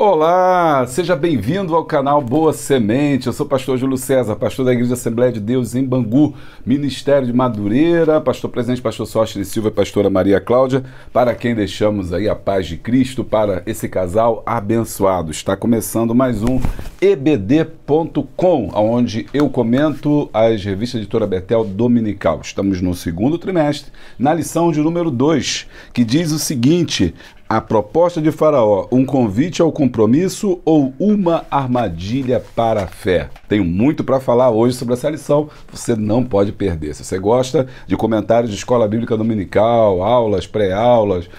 Olá, seja bem-vindo ao canal Boa Semente. Eu sou o pastor Júlio César, pastor da Igreja Assembleia de Deus em Bangu, Ministério de Madureira, pastor presidente, pastor Sóstenes Silva e pastora Maria Cláudia, para quem deixamos aí a paz de Cristo para esse casal abençoado. Está começando mais um EBD.com, onde eu comento as revistas Editora Betel Dominical. Estamos no segundo trimestre, na lição de número 2, que diz o seguinte: a proposta de Faraó, um convite ao compromisso ou uma armadilha para a fé? Tenho muito para falar hoje sobre essa lição, você não pode perder. Se você gosta de comentários de escola bíblica dominical, aulas, pré-aulas,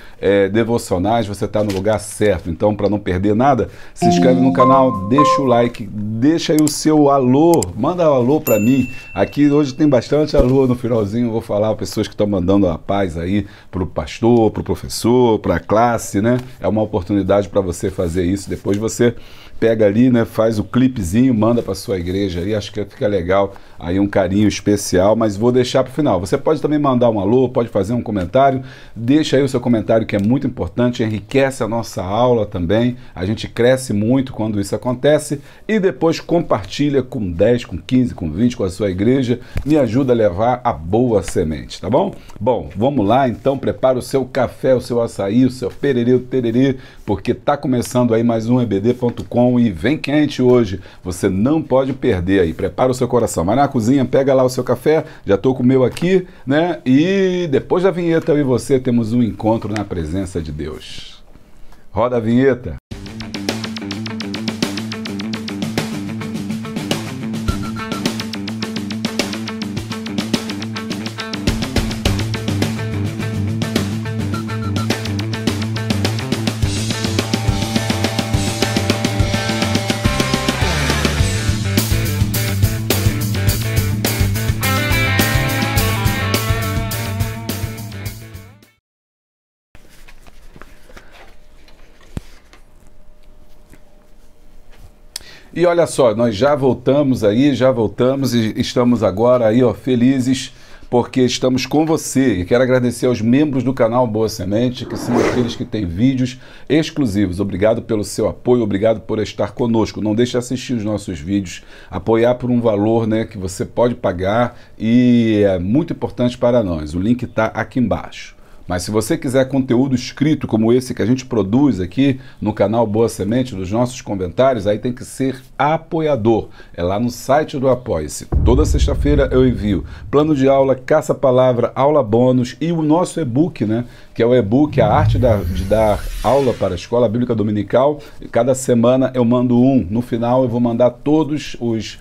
devocionais, você está no lugar certo. Então, para não perder nada, se inscreve no canal, deixa o like, deixa aí o seu alô, manda um alô para mim. Aqui hoje tem bastante alô no finalzinho, eu vou falar pessoas que estão mandando a paz aí para o pastor, para o professor, para a classe, né? É uma oportunidade para você fazer isso. Depois você pega ali, né, faz o clipezinho, manda para sua igreja aí, acho que fica legal, aí um carinho especial, mas vou deixar para o final. Você pode também mandar um alô, pode fazer um comentário, deixa aí o seu comentário, que é muito importante, enriquece a nossa aula também, a gente cresce muito quando isso acontece, e depois compartilha com 10, com 15, com 20, com a sua igreja, me ajuda a levar a boa semente, tá bom? Bom, vamos lá então, prepara o seu café, o seu açaí, o seu pererê, o tererê, porque tá começando aí mais um EBD.com e vem quente hoje, você não pode perder aí, prepara o seu coração, vai na cozinha, pega lá o seu café, já tô com o meu aqui, né, e depois da vinheta eu e você temos um encontro na presença de Deus. Roda a vinheta. E olha só, nós já voltamos e estamos agora aí, ó, felizes, porque estamos com você. E quero agradecer aos membros do canal Boa Semente, que são aqueles que têm vídeos exclusivos. Obrigado pelo seu apoio, obrigado por estar conosco. Não deixe de assistir os nossos vídeos, apoiar por um valor, né, que você pode pagar e é muito importante para nós. O link está aqui embaixo. Mas se você quiser conteúdo escrito como esse que a gente produz aqui no canal Boa Semente, dos nossos comentários, aí tem que ser apoiador. É lá no site do Apoia-se. Toda sexta-feira eu envio plano de aula, caça-palavra, aula bônus e o nosso e-book, né? Que é o e-book A Arte de Dar Aula para a Escola Bíblica Dominical. Cada semana eu mando um. No final eu vou mandar todos os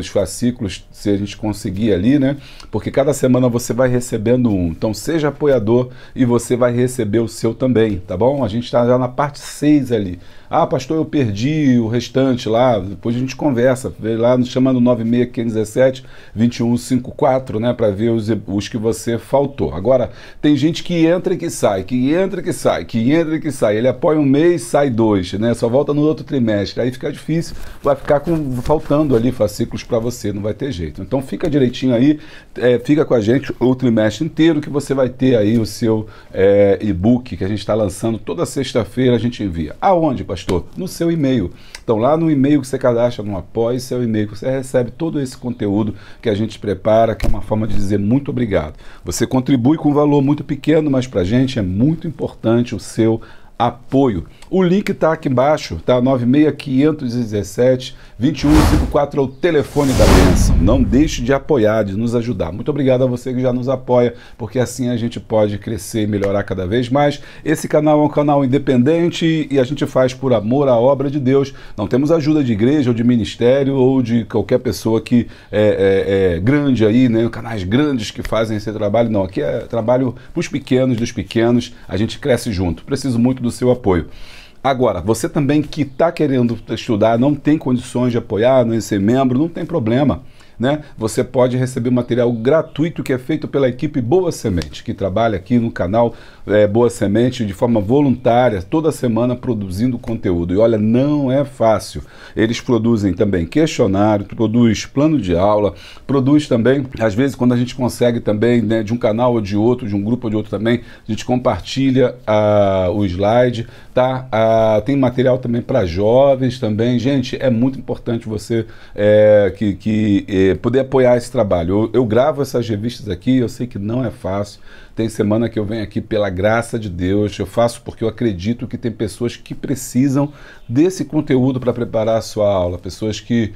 fascículos, se a gente conseguir ali, né? Porque cada semana você vai recebendo um. Então seja apoiador e você vai receber o seu também, tá bom? A gente está já na parte 6 ali. Ah, pastor, eu perdi o restante lá, depois a gente conversa, vê lá, nos chama no 96517-2154, né, para ver os que você faltou. Agora, tem gente que entra e que sai, que entra e que sai, que entra e que sai. Ele apoia um mês, sai 2, né, só volta no outro trimestre. Aí fica difícil, vai ficar faltando ali fascículos para você, não vai ter jeito. Então fica direitinho aí, fica com a gente o trimestre inteiro, que você vai ter aí o seu e-book, que a gente está lançando toda sexta-feira, a gente envia. Aonde, pastor? No seu e-mail. Então lá no e-mail que você cadastra no Apoie, seu e-mail que você recebe todo esse conteúdo que a gente prepara, que é uma forma de dizer muito obrigado. Você contribui com um valor muito pequeno, mas pra gente é muito importante o seu apoio. O link está aqui embaixo, tá? 96517-2154 é o telefone da bênção. Não deixe de apoiar, de nos ajudar. Muito obrigado a você que já nos apoia, porque assim a gente pode crescer e melhorar cada vez mais. Esse canal é um canal independente e a gente faz por amor à obra de Deus. Não temos ajuda de igreja ou de ministério ou de qualquer pessoa que é grande aí, né? Canais grandes que fazem esse trabalho. Não, aqui é trabalho para os pequenos, dos pequenos. A gente cresce junto. Preciso muito do seu apoio. Agora, você também que está querendo estudar, não tem condições de apoiar, não é ser membro, não tem problema. né? Você pode receber material gratuito que é feito pela equipe Boa Semente, que trabalha aqui no canal Boa Semente de forma voluntária, toda semana produzindo conteúdo. E olha, não é fácil. Eles produzem também questionário, produz plano de aula, produz também, às vezes quando a gente consegue também, né, de um canal ou de outro, de um grupo ou de outro também, a gente compartilha o slide, tá? Tem material também para jovens também. Gente, é muito importante você poder apoiar esse trabalho. Eu gravo essas revistas aqui, eu sei que não é fácil. Tem semana que eu venho aqui pela graça de Deus, eu faço porque eu acredito que tem pessoas que precisam desse conteúdo para preparar a sua aula, pessoas que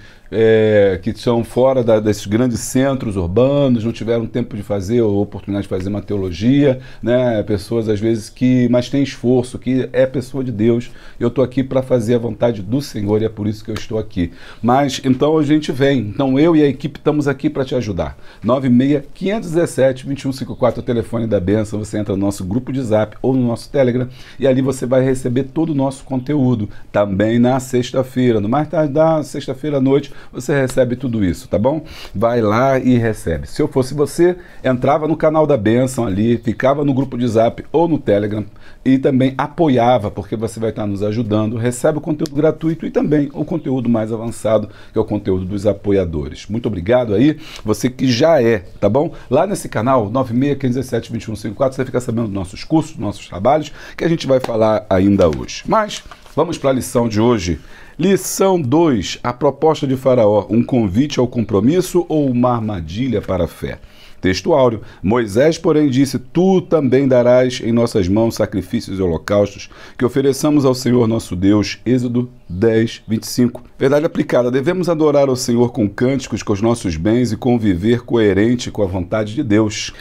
são fora desses grandes centros urbanos, não tiveram tempo de fazer ou oportunidade de fazer uma teologia, né? Pessoas às vezes mas tem esforço, que é pessoa de Deus. Eu estou aqui para fazer a vontade do Senhor e é por isso que eu estou aqui. Mas então a gente vem, então eu e a equipe estamos aqui para te ajudar. 96-517-2154 é o telefone da bênção. Você entra no nosso grupo de Zap ou no nosso Telegram e ali você vai receber todo o nosso conteúdo. Também na sexta-feira, no mais tarde da sexta-feira à noite, você recebe tudo isso, tá bom? Vai lá e recebe. Se eu fosse você, entrava no canal da bênção ali, ficava no grupo de Zap ou no Telegram e também apoiava, porque você vai estar nos ajudando, recebe o conteúdo gratuito e também o conteúdo mais avançado, que é o conteúdo dos apoiadores. Muito obrigado aí, você que já tá bom? Lá nesse canal, 96-517-2154, você fica sabendo dos nossos cursos, dos nossos trabalhos, que a gente vai falar ainda hoje. Mas vamos para a lição de hoje. Lição 2, a proposta de Faraó, um convite ao compromisso ou uma armadilha para a fé? Texto áureo. Moisés, porém, disse: Tu também darás em nossas mãos sacrifícios e holocaustos que ofereçamos ao Senhor nosso Deus. Êxodo 10, 25. Verdade aplicada. Devemos adorar ao Senhor com cânticos, com os nossos bens e conviver coerente com a vontade de Deus.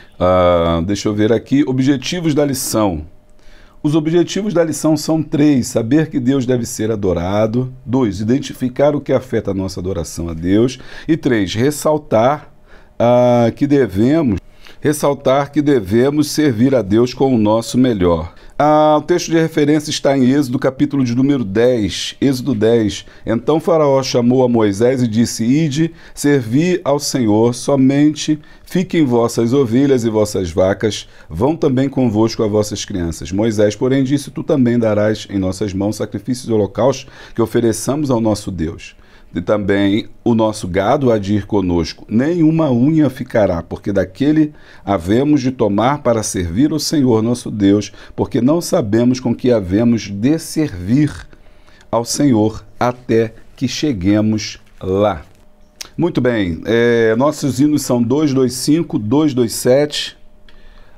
Deixa eu ver aqui. Objetivos da lição. Os objetivos da lição são 3. Saber que Deus deve ser adorado. 2. Identificar o que afeta a nossa adoração a Deus. E 3. Ressaltar que devemos servir a Deus com o nosso melhor. O texto de referência está em Êxodo, capítulo de número 10. Êxodo 10. Então Faraó chamou a Moisés e disse: Ide, servi ao Senhor, somente fiquem vossas ovelhas e vossas vacas, vão também convosco as vossas crianças. Moisés, porém, disse: Tu também darás em nossas mãos sacrifícios e holocaustos que ofereçamos ao nosso Deus. E também o nosso gado há de ir conosco, nenhuma unha ficará, porque daquele havemos de tomar para servir ao Senhor nosso Deus, porque não sabemos com que havemos de servir ao Senhor até que cheguemos lá. Muito bem, nossos hinos são 225, 227,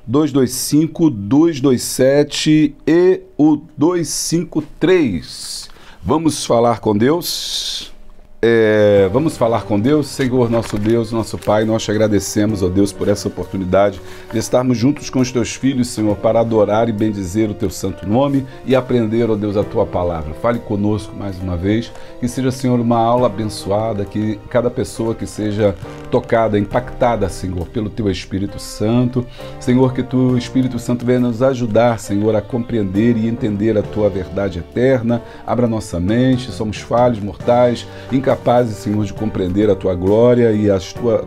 225, 227 e o 253. Vamos falar com Deus? Vamos falar com Deus. Senhor, nosso Deus, nosso Pai, nós te agradecemos, ó Deus, por essa oportunidade de estarmos juntos com os teus filhos, Senhor, para adorar e bendizer o teu santo nome e aprender, ó Deus, a tua palavra. Fale conosco mais uma vez, que seja, Senhor, uma aula abençoada, que cada pessoa que seja tocada, impactada, Senhor, pelo teu Espírito Santo. Senhor, que tu, Espírito Santo, venha nos ajudar, Senhor, a compreender e entender a tua verdade eterna. Abra nossa mente, somos falhos, mortais, incapazes, Senhor, de compreender a tua glória e a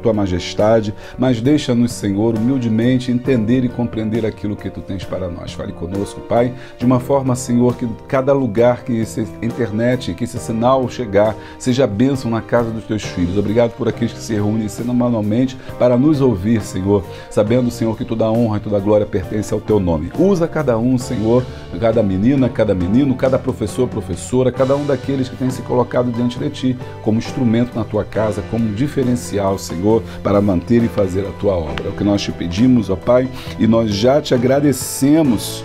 tua majestade, mas deixa-nos, Senhor, humildemente entender e compreender aquilo que tu tens para nós. Fale conosco, Pai, de uma forma, Senhor, que cada lugar que essa internet, que esse sinal chegar, seja bênção na casa dos teus filhos. Obrigado por aqueles que se reúnem semanalmente para nos ouvir, Senhor, sabendo, Senhor, que toda a honra e toda a glória pertence ao teu nome. Usa cada um, Senhor, cada menina, cada menino, cada professor, professora, cada um daqueles que tem se colocado diante de ti, como instrumento na tua casa, como diferencial, Senhor, para manter e fazer a tua obra. É o que nós te pedimos, ó Pai, e nós já te agradecemos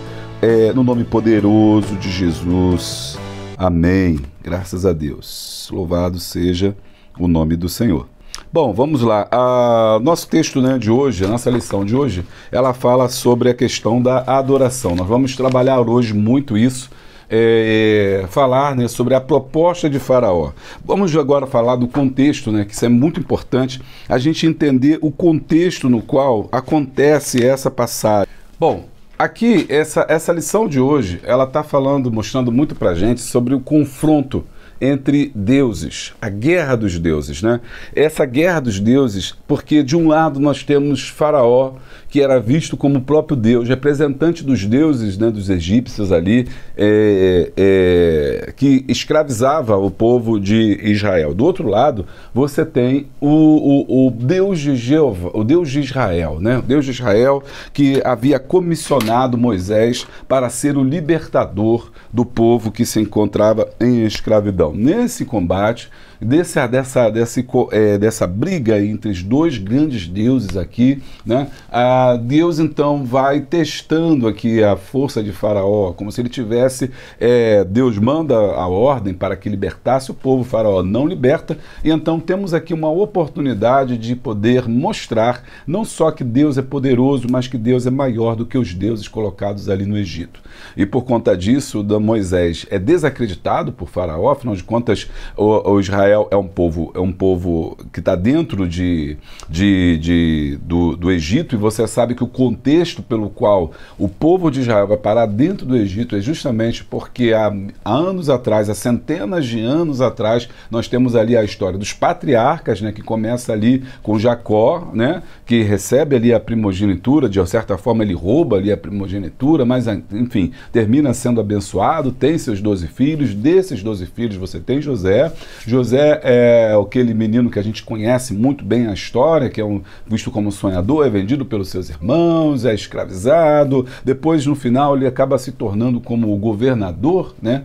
no nome poderoso de Jesus. Amém. Graças a Deus. Louvado seja o nome do Senhor. Bom, vamos lá. Nosso texto, né, de hoje, a nossa lição de hoje, ela fala sobre a questão da adoração. Nós vamos trabalhar hoje muito isso, falar, né, sobre a proposta de Faraó. Vamos agora falar do contexto, né, que isso é muito importante, a gente entender o contexto no qual acontece essa passagem. Bom, aqui, essa lição de hoje, ela está falando, mostrando muito para a gente sobre o confronto entre deuses, a guerra dos deuses, né? Essa guerra dos deuses, porque de um lado nós temos Faraó, que era visto como o próprio Deus, representante dos deuses, né, dos egípcios ali, que escravizava o povo de Israel. Do outro lado, você tem o Deus de Jeová, o Deus de Israel, né? O Deus de Israel que havia comissionado Moisés para ser o libertador do povo que se encontrava em escravidão. Nesse combate, dessa briga entre os dois grandes deuses aqui, né? Deus então vai testando aqui a força de Faraó, como se ele tivesse, Deus manda a ordem para que libertasse o povo, Faraó não liberta, e então temos aqui uma oportunidade de poder mostrar não só que Deus é poderoso, mas que Deus é maior do que os deuses colocados ali no Egito. E por conta disso, Moisés é desacreditado por Faraó, afinal de contas, o Israel é um povo que está dentro do Egito, e você sabe que o contexto pelo qual o povo de Israel vai parar dentro do Egito é justamente porque há anos atrás, há centenas de anos atrás, nós temos ali a história dos patriarcas, né, que começa ali com Jacó, né, que recebe ali a primogenitura, de certa forma ele rouba ali a primogenitura, mas enfim, termina sendo abençoado, tem seus 12 filhos, desses 12 filhos você tem José. José é aquele menino que a gente conhece muito bem a história, que é visto como sonhador, é vendido pelos seus irmãos, é escravizado, depois no final ele acaba se tornando como o governador, né,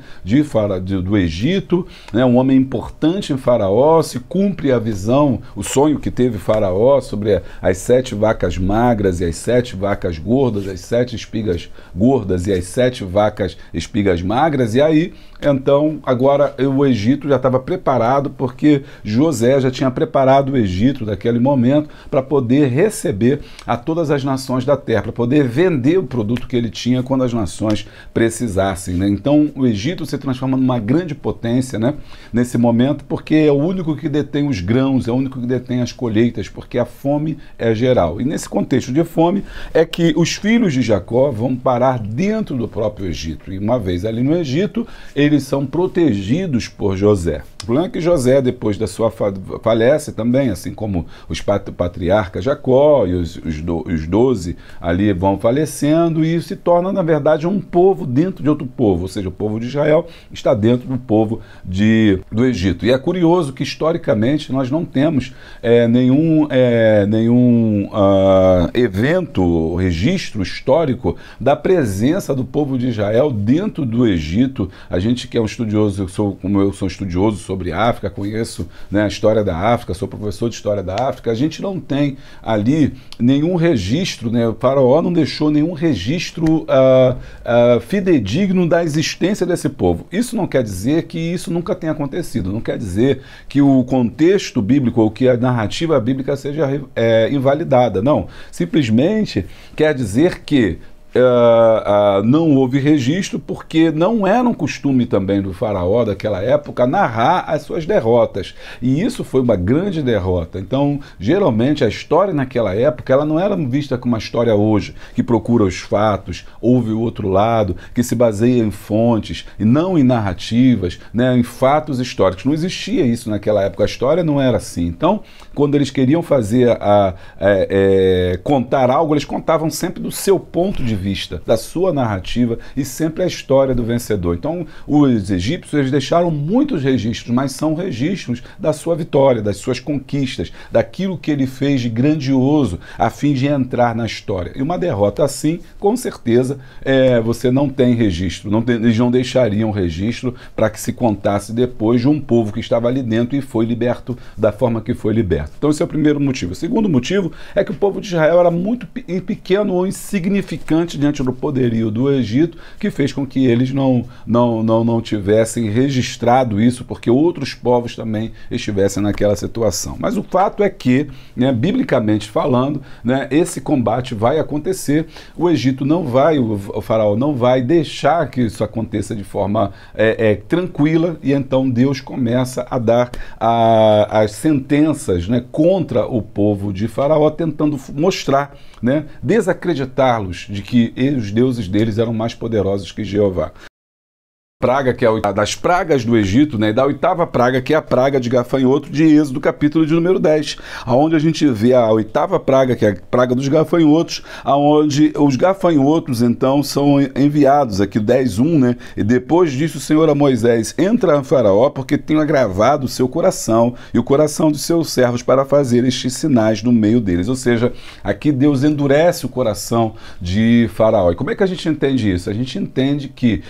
do Egito, né, um homem importante em Faraó, se cumpre a visão, o sonho que teve Faraó sobre as 7 vacas magras e as 7 vacas gordas, as 7 espigas gordas e as 7 vacas espigas magras, e aí então agora o Egito já estava preparado, porque José já tinha preparado o Egito naquele momento para poder receber a todas as nações da terra, para poder vender o produto que ele tinha quando as nações precisassem, né? Então o Egito se transforma numa grande potência, né, nesse momento, porque é o único que detém os grãos, é o único que detém as colheitas, porque a fome é geral. E nesse contexto de fome é que os filhos de Jacó vão parar dentro do próprio Egito. E uma vez ali no Egito, eles são protegidos por José. O problema é que José, depois da sua falece também, assim como os patriarcas Jacó e os 12 ali vão falecendo, e se torna, na verdade, um povo dentro de outro povo, ou seja, o povo de Israel está dentro do povo do Egito. E é curioso que, historicamente, nós não temos nenhum evento, registro histórico da presença do povo de Israel dentro do Egito. A gente que é um estudioso, como eu sou estudioso sobre África, conheço, né, a história da África, sou professor de história da África, a gente não tem ali nenhum registro, né, o Faraó não deixou nenhum registro fidedigno da existência desse povo. Isso não quer dizer que isso nunca tenha acontecido, não quer dizer que o contexto bíblico ou que a narrativa bíblica seja invalidada, não. Simplesmente quer dizer que não houve registro, porque não era um costume também do faraó daquela época narrar as suas derrotas, e isso foi uma grande derrota. Então, geralmente a história naquela época ela não era vista como uma história hoje, que procura os fatos, ouve o outro lado, que se baseia em fontes e não em narrativas, né, em fatos históricos. Não existia isso naquela época, a história não era assim. Então, quando eles queriam fazer contar algo, eles contavam sempre do seu ponto de vista, da sua narrativa, e sempre a história do vencedor. Então, os egípcios, eles deixaram muitos registros, mas são registros da sua vitória, das suas conquistas, daquilo que ele fez de grandioso a fim de entrar na história. E uma derrota assim, com certeza, você não tem registro, eles não deixariam registro para que se contasse depois de um povo que estava ali dentro e foi liberto da forma que foi liberto. Então esse é o primeiro motivo. O segundo motivo é que o povo de Israel era muito pequeno ou insignificante diante do poderio do Egito, que fez com que eles não tivessem registrado isso, porque outros povos também estivessem naquela situação. Mas o fato é que, né, biblicamente falando, né, esse combate vai acontecer. O Egito não vai, o faraó não vai deixar que isso aconteça de forma tranquila, e então Deus começa a dar as sentenças, né, contra o povo de Faraó, tentando mostrar, né, desacreditá-los de que os deuses deles eram mais poderosos que Jeová. praga, que é a das pragas do Egito, né, e da oitava praga, que é a praga de gafanhoto de Êxodo, capítulo de número 10, onde a gente vê a oitava praga, que é a praga dos gafanhotos, onde os gafanhotos, então, são enviados, aqui 10:1, né, e depois disso o Senhor a Moisés: entra a Faraó, porque tenho agravado o seu coração e o coração dos seus servos para fazer estes sinais no meio deles. Ou seja, aqui Deus endurece o coração de Faraó. E como é que a gente entende isso? A gente entende que,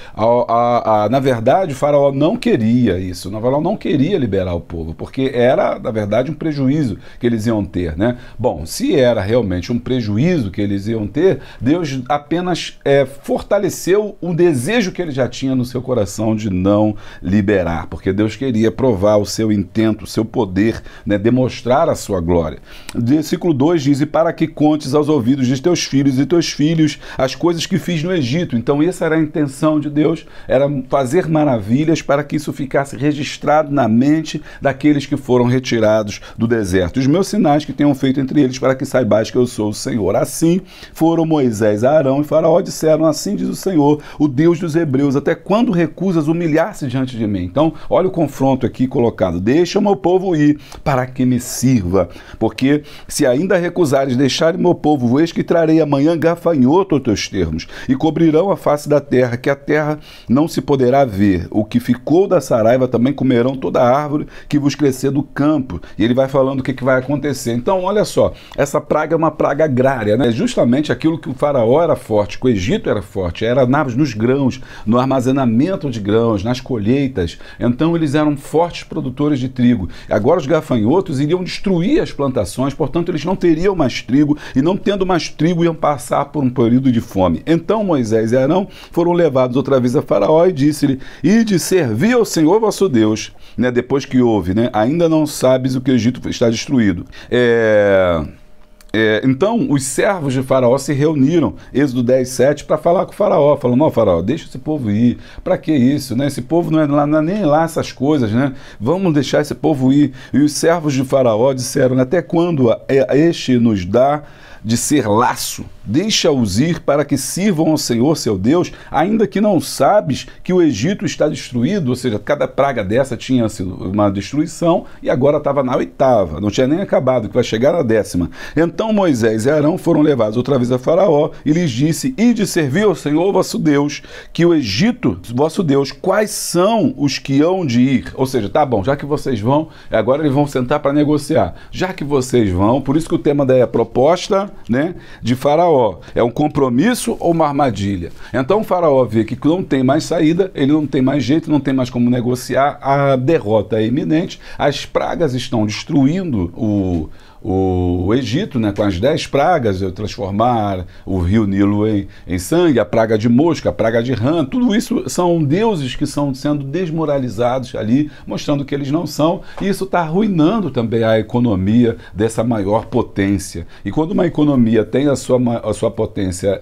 na verdade, o Faraó não queria isso. O Faraó não queria liberar o povo, porque era, na verdade, um prejuízo que eles iam ter, né? Bom, se era realmente um prejuízo que eles iam ter, Deus apenas fortaleceu o desejo que ele já tinha no seu coração de não liberar, porque Deus queria provar o seu intento, o seu poder, né, demonstrar a sua glória. Versículo 2 diz: e para que contes aos ouvidos de teus filhos e teus filhos as coisas que fiz no Egito. Então essa era a intenção de Deus, era fazer maravilhas para que isso ficasse registrado na mente daqueles que foram retirados do deserto. Os meus sinais que tenham feito entre eles, para que saibais que eu sou o Senhor. Assim foram Moisés, Arão e Faraó, disseram: assim diz o Senhor, o Deus dos hebreus, até quando recusas humilhar-se diante de mim? Então, olha o confronto aqui colocado: deixa o meu povo ir, para que me sirva, porque se ainda recusares deixar o meu povo, eis que trarei amanhã gafanhoto aos teus termos, e cobrirão a face da terra, que a terra não se poderá ver. O que ficou da saraiva também comerão toda a árvore que vos crescer do campo. E ele vai falando o que vai acontecer. Então, olha só, essa praga é uma praga agrária, né? Justamente aquilo que o Faraó era forte, que o Egito era forte, era nos grãos, no armazenamento de grãos, nas colheitas. Então, eles eram fortes produtores de trigo. Agora, os gafanhotos iriam destruir as plantações, portanto, eles não teriam mais trigo, e não tendo mais trigo, iam passar por um período de fome. Então, Moisés e Arão foram levados outra vez a Faraó e disse-lhe: ide servir ao Senhor vosso Deus, né? Depois que houve, né? Ainda não sabes o que o Egito está destruído. Então, os servos de Faraó se reuniram, Êxodo 10:7, para falar com o Faraó. Falando: não, Faraó, deixa esse povo ir. Para que isso, né? Esse povo não é nem lá essas coisas, né? Vamos deixar esse povo ir. E os servos de Faraó disseram: até quando este nos dá de ser laço? Deixa-os ir para que sirvam ao Senhor seu Deus, ainda que não sabes que o Egito está destruído. Ou seja, cada praga dessa tinha sido uma destruição, e agora estava na oitava, não tinha nem acabado, que vai chegar na 10ª. Então Moisés e Arão foram levados outra vez a Faraó, e lhes disse: ide servir ao Senhor vosso Deus, que o Egito, vosso Deus, quais são os que hão de ir? Ou seja, tá bom, já que vocês vão, agora eles vão sentar para negociar. Já que vocês vão, por isso que o tema da proposta, né, de Faraó é um compromisso ou uma armadilha? Então o Faraó vê que não tem mais saída, ele não tem mais jeito, não tem mais como negociar, a derrota é iminente, as pragas estão destruindo o Egito, né, com as 10 pragas, transformar o rio Nilo em sangue, a praga de mosca, a praga de rã, tudo isso são deuses que estão sendo desmoralizados ali, mostrando que eles não são, e isso está arruinando também a economia dessa maior potência. E quando uma economia tem a sua potência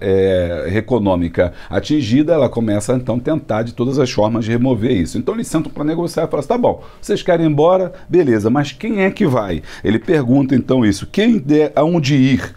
econômica atingida, ela começa então a tentar de todas as formas de remover isso. Então eles sentam para negociar e falam assim: tá bom, vocês querem ir embora? Beleza, mas quem é que vai? Ele pergunta então isso: quem der aonde ir?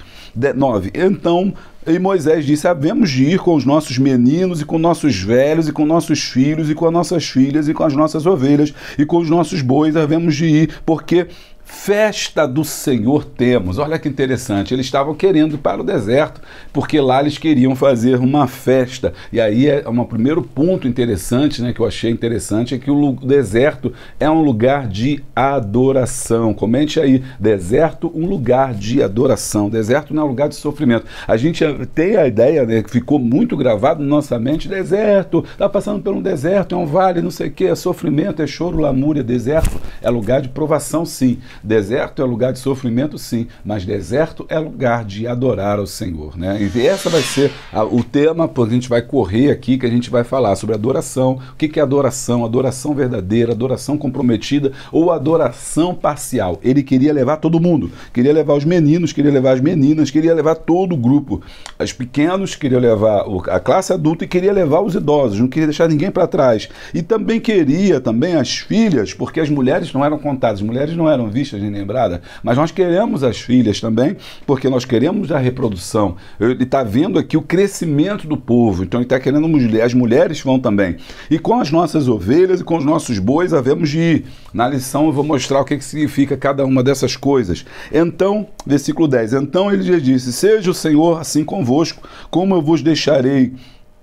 9. Então, e Moisés disse: havemos de ir com os nossos meninos, e com nossos velhos, e com nossos filhos, e com as nossas filhas, e com as nossas ovelhas, e com os nossos bois, havemos de ir, porque festa do Senhor temos. Olha que interessante, eles estavam querendo ir para o deserto, porque lá eles queriam fazer uma festa. E aí um primeiro ponto interessante, né, que eu achei interessante, é que o deserto é um lugar de adoração. Comente aí: deserto, um lugar de adoração. Deserto não é um lugar de sofrimento. A gente tem a ideia, né, que ficou muito gravado na nossa mente: deserto, está passando por um deserto, é um vale, não sei o que, é sofrimento, é choro, lamúria. Deserto é lugar de provação, sim. Deserto é lugar de sofrimento, sim, mas deserto é lugar de adorar ao Senhor, né? E essa vai ser o tema, porque a gente vai correr aqui, que a gente vai falar sobre adoração. O que é adoração? Adoração verdadeira, adoração comprometida ou adoração parcial. Ele queria levar todo mundo, queria levar os meninos, queria levar as meninas, queria levar todo o grupo. Os pequenos, queria levar a classe adulta, e queria levar os idosos, não queria deixar ninguém para trás. E também queria as filhas, porque as mulheres não eram contadas, as mulheres não eram vistas vistas nem lembradas, mas nós queremos as filhas também, porque nós queremos a reprodução. Ele está vendo aqui o crescimento do povo, então ele está querendo as mulheres vão também. E com as nossas ovelhas e com os nossos bois havemos de ir. Na lição eu vou mostrar o que significa cada uma dessas coisas. Então, versículo 10, então ele já disse, seja o Senhor assim convosco, como eu vos deixarei.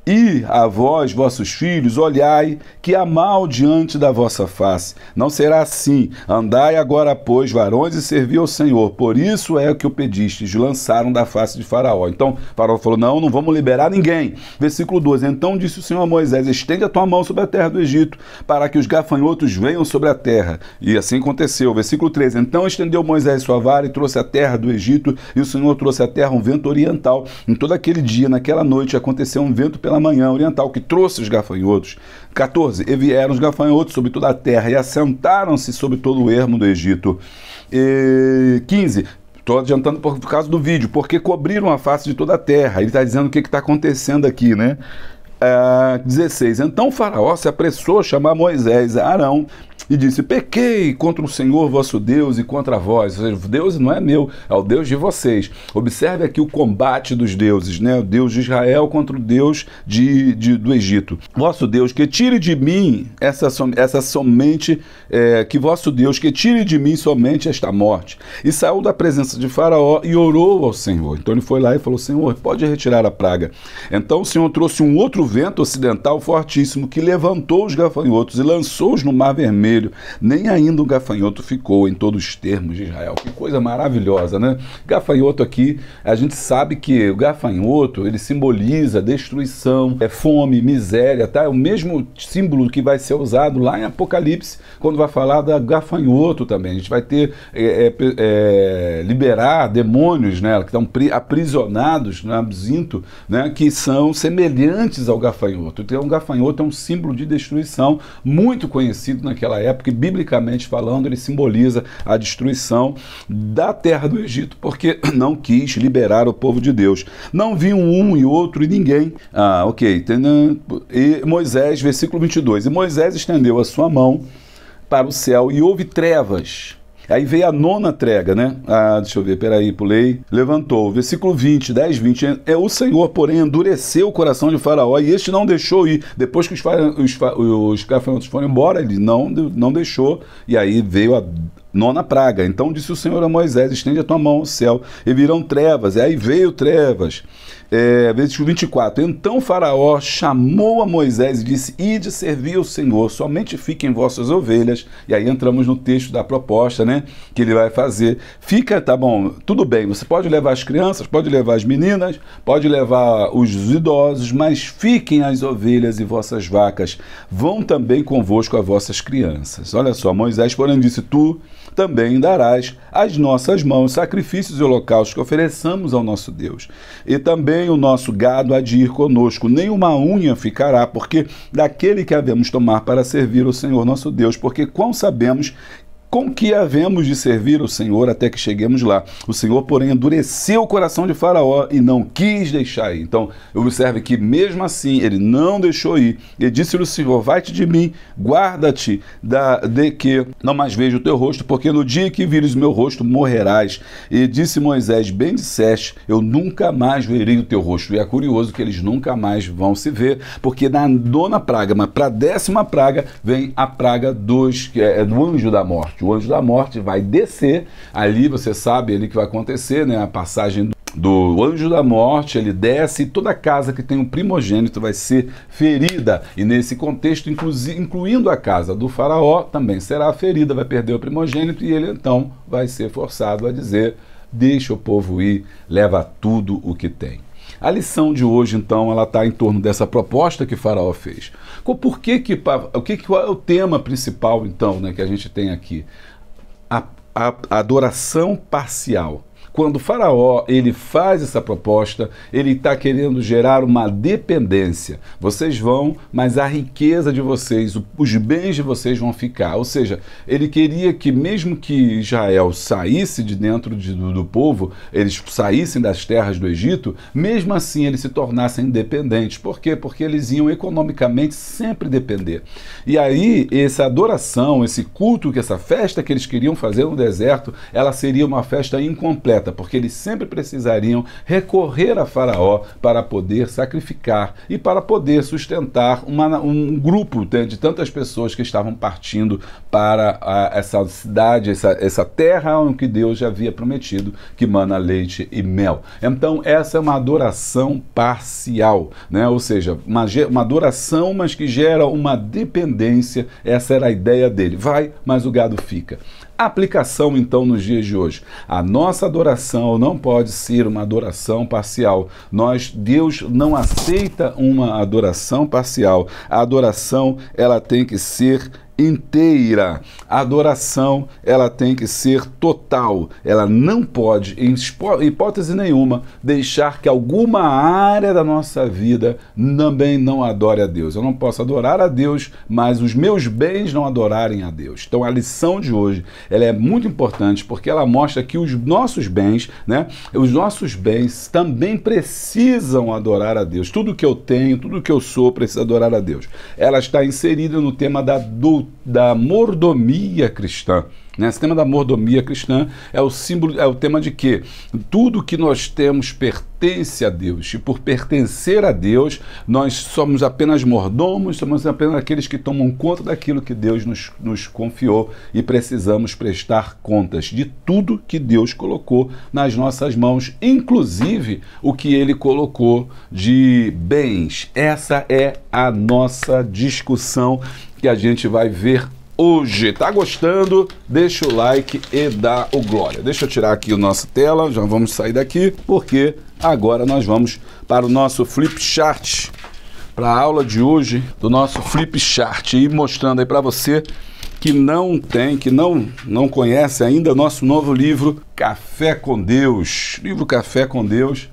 E a vós, vossos filhos, olhai, que há mal diante da vossa face. Não será assim. Andai agora, pois, varões, e servi ao Senhor. Por isso é o que o pedistes, lançaram da face de Faraó. Então, Faraó falou, não vamos liberar ninguém. Versículo 12, então disse o Senhor a Moisés, estende a tua mão sobre a terra do Egito, para que os gafanhotos venham sobre a terra. E assim aconteceu. Versículo 13, então estendeu Moisés sua vara e trouxe a terra do Egito, e o Senhor trouxe à terra um vento oriental. Em todo aquele dia, naquela noite, aconteceu um vento pela manhã oriental, que trouxe os gafanhotos. 14, e vieram os gafanhotos sobre toda a terra, e assentaram-se sobre todo o ermo do Egito. 15, estou adiantando por causa do vídeo, porque cobriram a face de toda a terra. Ele está dizendo o que está acontecendo aqui, né? 16, então Faraó se apressou a chamar Moisés e Arão, e disse, pequei contra o Senhor vosso Deus e contra vós. Ou seja, o Deus não é meu, é o Deus de vocês. Observe aqui o combate dos deuses, né? O Deus de Israel contra o Deus do Egito. Vosso Deus, que tire de mim que vosso Deus, que tire de mim somente esta morte. E saiu da presença de Faraó e orou ao Senhor. Então ele foi lá e falou, Senhor, pode retirar a praga. Então o Senhor trouxe um outro vento ocidental fortíssimo, que levantou os gafanhotos e lançou-os no Mar Vermelho. Nem ainda o gafanhoto ficou em todos os termos de Israel. Que coisa maravilhosa, né? Gafanhoto aqui, a gente sabe que o gafanhoto, ele simboliza destruição, fome, miséria, tá? É o mesmo símbolo que vai ser usado lá em Apocalipse, quando vai falar da gafanhoto também. A gente vai ter, liberar demônios, né? Que estão aprisionados no absinto, né? Que são semelhantes ao gafanhoto. Então, o gafanhoto é um símbolo de destruição muito conhecido naquela época, e biblicamente falando, ele simboliza a destruição da terra do Egito, porque não quis liberar o povo de Deus. Não viu um e outro e ninguém. Ok. E Moisés, versículo 22, e Moisés estendeu a sua mão para o céu e houve trevas. Aí veio a nona trega, né? Deixa eu ver, peraí, pulei. Levantou, versículo 20, 10, 20. O Senhor, porém, endureceu o coração de Faraó e este não deixou ir. Depois que os gafanhotos foram embora, ele não deixou. E aí veio a nona praga. Então disse o Senhor a Moisés, estende a tua mão ao céu e virão trevas. E aí veio trevas. Versículo 24, então Faraó chamou a Moisés e disse, ide servir o Senhor, somente fiquem vossas ovelhas. E aí entramos no texto da proposta, né, que ele vai fazer. Tá bom, tudo bem, você pode levar as crianças, pode levar as meninas, pode levar os idosos, mas fiquem as ovelhas e vossas vacas, vão também convosco as vossas crianças. Olha só, Moisés, porém, disse, tu também darás às nossas mãos sacrifícios e holocaustos que ofereçamos ao nosso Deus. E também o nosso gado há de ir conosco, nem uma unha ficará, porque daquele que havemos tomar para servir o Senhor nosso Deus, porque quão sabemos com que havemos de servir o Senhor até que cheguemos lá. O Senhor, porém, endureceu o coração de Faraó e não quis deixar ir. Então, observe que mesmo assim, ele não deixou ir. E disse-lhe o Senhor, vai-te de mim, guarda-te de que não mais vejo o teu rosto, porque no dia que vires o meu rosto, morrerás. E disse Moisés, bem disseste, eu nunca mais verei o teu rosto. E é curioso que eles nunca mais vão se ver, porque na nona praga, mas para a 10ª praga, vem a praga do anjo da morte. O anjo da morte vai descer, ali você sabe ali que vai acontecer, né? A passagem do anjo da morte, ele desce e toda casa que tem um primogênito vai ser ferida. E nesse contexto, incluindo a casa do faraó, também será ferida, vai perder o primogênito e ele então vai ser forçado a dizer, deixa o povo ir, leva tudo o que tem. A lição de hoje, então, ela está em torno dessa proposta que Faraó fez. Qual é o tema principal, então, né, que a gente tem aqui? A adoração parcial. quando o Faraó ele faz essa proposta, ele está querendo gerar uma dependência. Vocês vão, mas a riqueza de vocês, os bens de vocês vão ficar. Ou seja, ele queria que mesmo que Israel saísse de dentro do povo, eles saíssem das terras do Egito, mesmo assim eles se tornassem independentes. Por quê? Porque eles iam economicamente sempre depender. E aí, essa adoração, esse culto, essa festa que eles queriam fazer no deserto, ela seria uma festa incompleta, porque eles sempre precisariam recorrer a Faraó para poder sacrificar e para poder sustentar um grupo de tantas pessoas que estavam partindo para essa cidade, essa terra em que Deus já havia prometido que mana leite e mel. Então, essa é uma adoração parcial, né? Ou seja, uma adoração, mas que gera uma dependência. Essa era a ideia dele. Vai, mas o gado fica. Aplicação, então, nos dias de hoje. A nossa adoração não pode ser uma adoração parcial. Deus não aceita uma adoração parcial. A adoração, ela tem que ser inteira. A adoração, ela tem que ser total. Ela não pode, em hipótese nenhuma, deixar que alguma área da nossa vida também não adore a Deus. Eu não posso adorar a Deus, mas os meus bens não adorarem a Deus. Então a lição de hoje, ela é muito importante porque ela mostra que os nossos bens, né, os nossos bens também precisam adorar a Deus. Tudo que eu tenho, tudo que eu sou precisa adorar a Deus. Ela está inserida no tema da mordomia cristã. Né? Esse tema da mordomia cristã é o símbolo, é o tema de que tudo que nós temos pertence a Deus, e por pertencer a Deus, nós somos apenas mordomos, somos apenas aqueles que tomam conta daquilo que Deus nos confiou, e precisamos prestar contas de tudo que Deus colocou nas nossas mãos, inclusive o que Ele colocou de bens. Essa é a nossa discussão que a gente vai ver hoje. Tá gostando? Deixa o like e dá o glória. Deixa eu tirar aqui a nossa tela, já vamos sair daqui, porque agora nós vamos para o nosso flip chart, para a aula de hoje do nosso flip chart, e mostrando aí para você que não conhece ainda nosso novo livro Café com Deus. Livro Café com Deus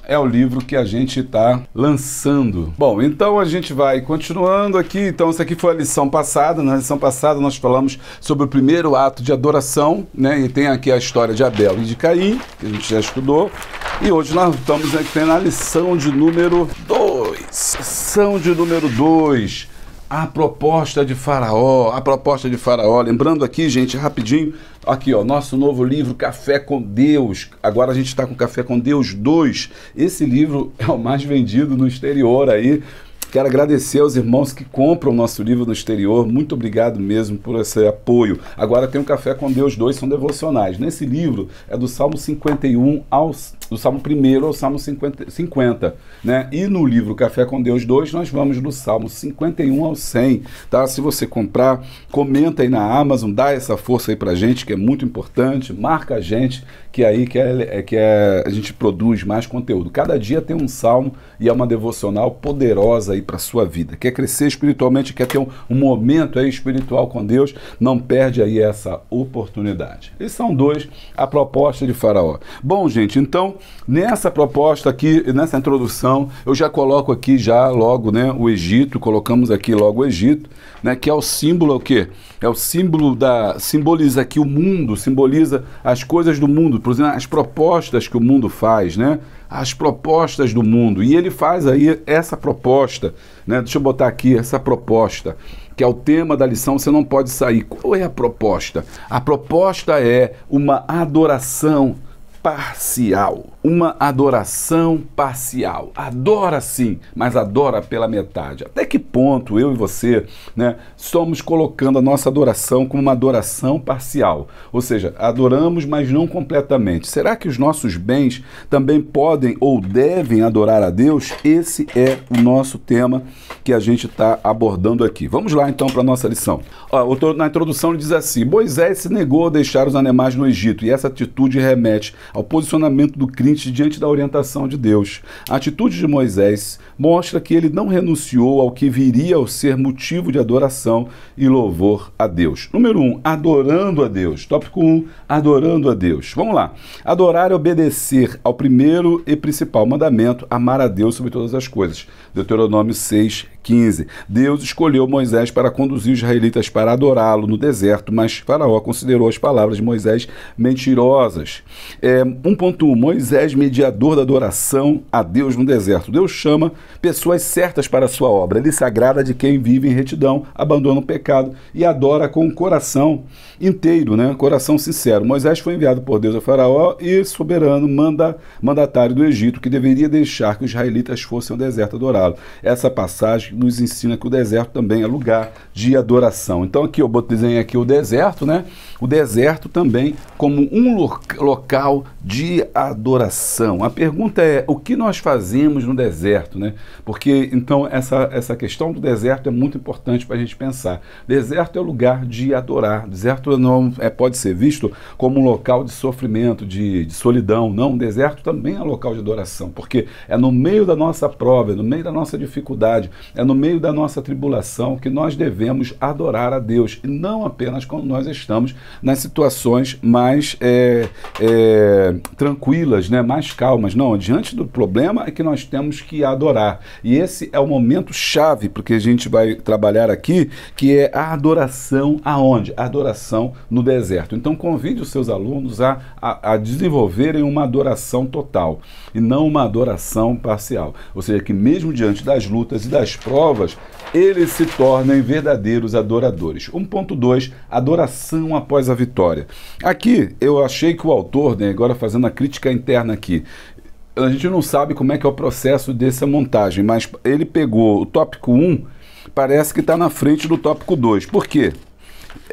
é o livro que a gente está lançando. Bom, então a gente vai continuando aqui. Então, essa aqui foi a lição passada. Na lição passada nós falamos sobre o primeiro ato de adoração, né? E tem aqui a história de Abel e de Caim, que a gente já estudou. E hoje nós estamos aqui na lição de número 2. Lição de número 2. A proposta de Faraó, lembrando aqui, gente, rapidinho, aqui ó, nosso novo livro Café com Deus, agora a gente está com Café com Deus 2, esse livro é o mais vendido no exterior aí. Quero agradecer aos irmãos que compram o nosso livro no exterior. Muito obrigado mesmo por esse apoio. Agora tem o Café com Deus 2, são devocionais. Nesse livro é do Salmo 51 do Salmo 1 ao Salmo 50, né? E no livro Café com Deus 2, nós vamos do Salmo 51 ao 100, tá? Se você comprar, comenta aí na Amazon, dá essa força aí pra gente, que é muito importante, marca a gente, que aí a gente produz mais conteúdo. Cada dia tem um salmo e é uma devocional poderosa aí para sua vida. Quer crescer espiritualmente, quer ter um momento aí espiritual com Deus, não perde aí essa oportunidade. Esses são dois, a proposta de Faraó. Bom, gente, então, nessa proposta aqui, nessa introdução, eu já coloco aqui já logo, né, o Egito, colocamos aqui logo o Egito, né, que é o símbolo, o quê? É o símbolo simboliza aqui o mundo, simboliza as coisas do mundo, por exemplo, as propostas que o mundo faz, né? As propostas do mundo. E ele faz aí essa proposta, né? Deixa eu botar aqui essa proposta, que é o tema da lição, você não pode sair. Qual é a proposta? A proposta é uma adoração parcial. Uma adoração parcial. Adora sim, mas adora pela metade. Até que ponto eu e você, né, estamos colocando a nossa adoração como uma adoração parcial? Ou seja, adoramos, mas não completamente. Será que os nossos bens também podem ou devem adorar a Deus? Esse é o nosso tema que a gente está abordando aqui. Vamos lá então para a nossa lição. Na introdução ele diz assim: Moisés se negou a deixar os animais no Egito, e essa atitude remete ao posicionamento do crime seguinte diante da orientação de Deus. A atitude de Moisés mostra que ele não renunciou ao que viria a ser motivo de adoração e louvor a Deus. Número 1, adorando a Deus. Tópico 1, adorando a Deus. Vamos lá. Adorar é obedecer ao primeiro e principal mandamento, amar a Deus sobre todas as coisas. Deuteronômio 6:15. Deus escolheu Moisés para conduzir os israelitas para adorá-lo no deserto, mas Faraó considerou as palavras de Moisés mentirosas. 1.1. Moisés, mediador da adoração a Deus no deserto. Deus chama pessoas certas para a sua obra. Ele se agrada de quem vive em retidão, abandona o pecado e adora com o coração inteiro, né? Coração sincero. Moisés foi enviado por Deus a Faraó e soberano mandatário do Egito, que deveria deixar que os israelitas fossem ao deserto adorá-lo. Essa passagem nos ensina que o deserto também é lugar de adoração. Então aqui eu desenhei aqui o deserto, né? O deserto também como um local de adoração. A pergunta é, o que nós fazemos no deserto, né? Porque então essa questão do deserto é muito importante para a gente pensar. Deserto é o lugar de adorar. Deserto não pode ser visto como um local de sofrimento, de solidão. Não, o deserto também é um local de adoração, porque é no meio da nossa prova, é no meio da nossa dificuldade, é no meio da nossa tribulação que nós devemos adorar a Deus, e não apenas quando nós estamos nas situações mais tranquilas, né, mais calmas. Não, diante do problema é que nós temos que adorar. E esse é o momento chave, porque a gente vai trabalhar aqui, que é a adoração aonde? A adoração no deserto. Então convide os seus alunos a desenvolverem uma adoração total e não uma adoração parcial. Ou seja, que mesmo diante das lutas e das provas, eles se tornem verdadeiros adoradores. 1.2, adoração após a vitória. Aqui eu achei que o autor, né, agora fazendo a crítica interna aqui, a gente não sabe como é que é o processo dessa montagem, mas ele pegou o tópico 1, parece que está na frente do tópico 2. Por quê?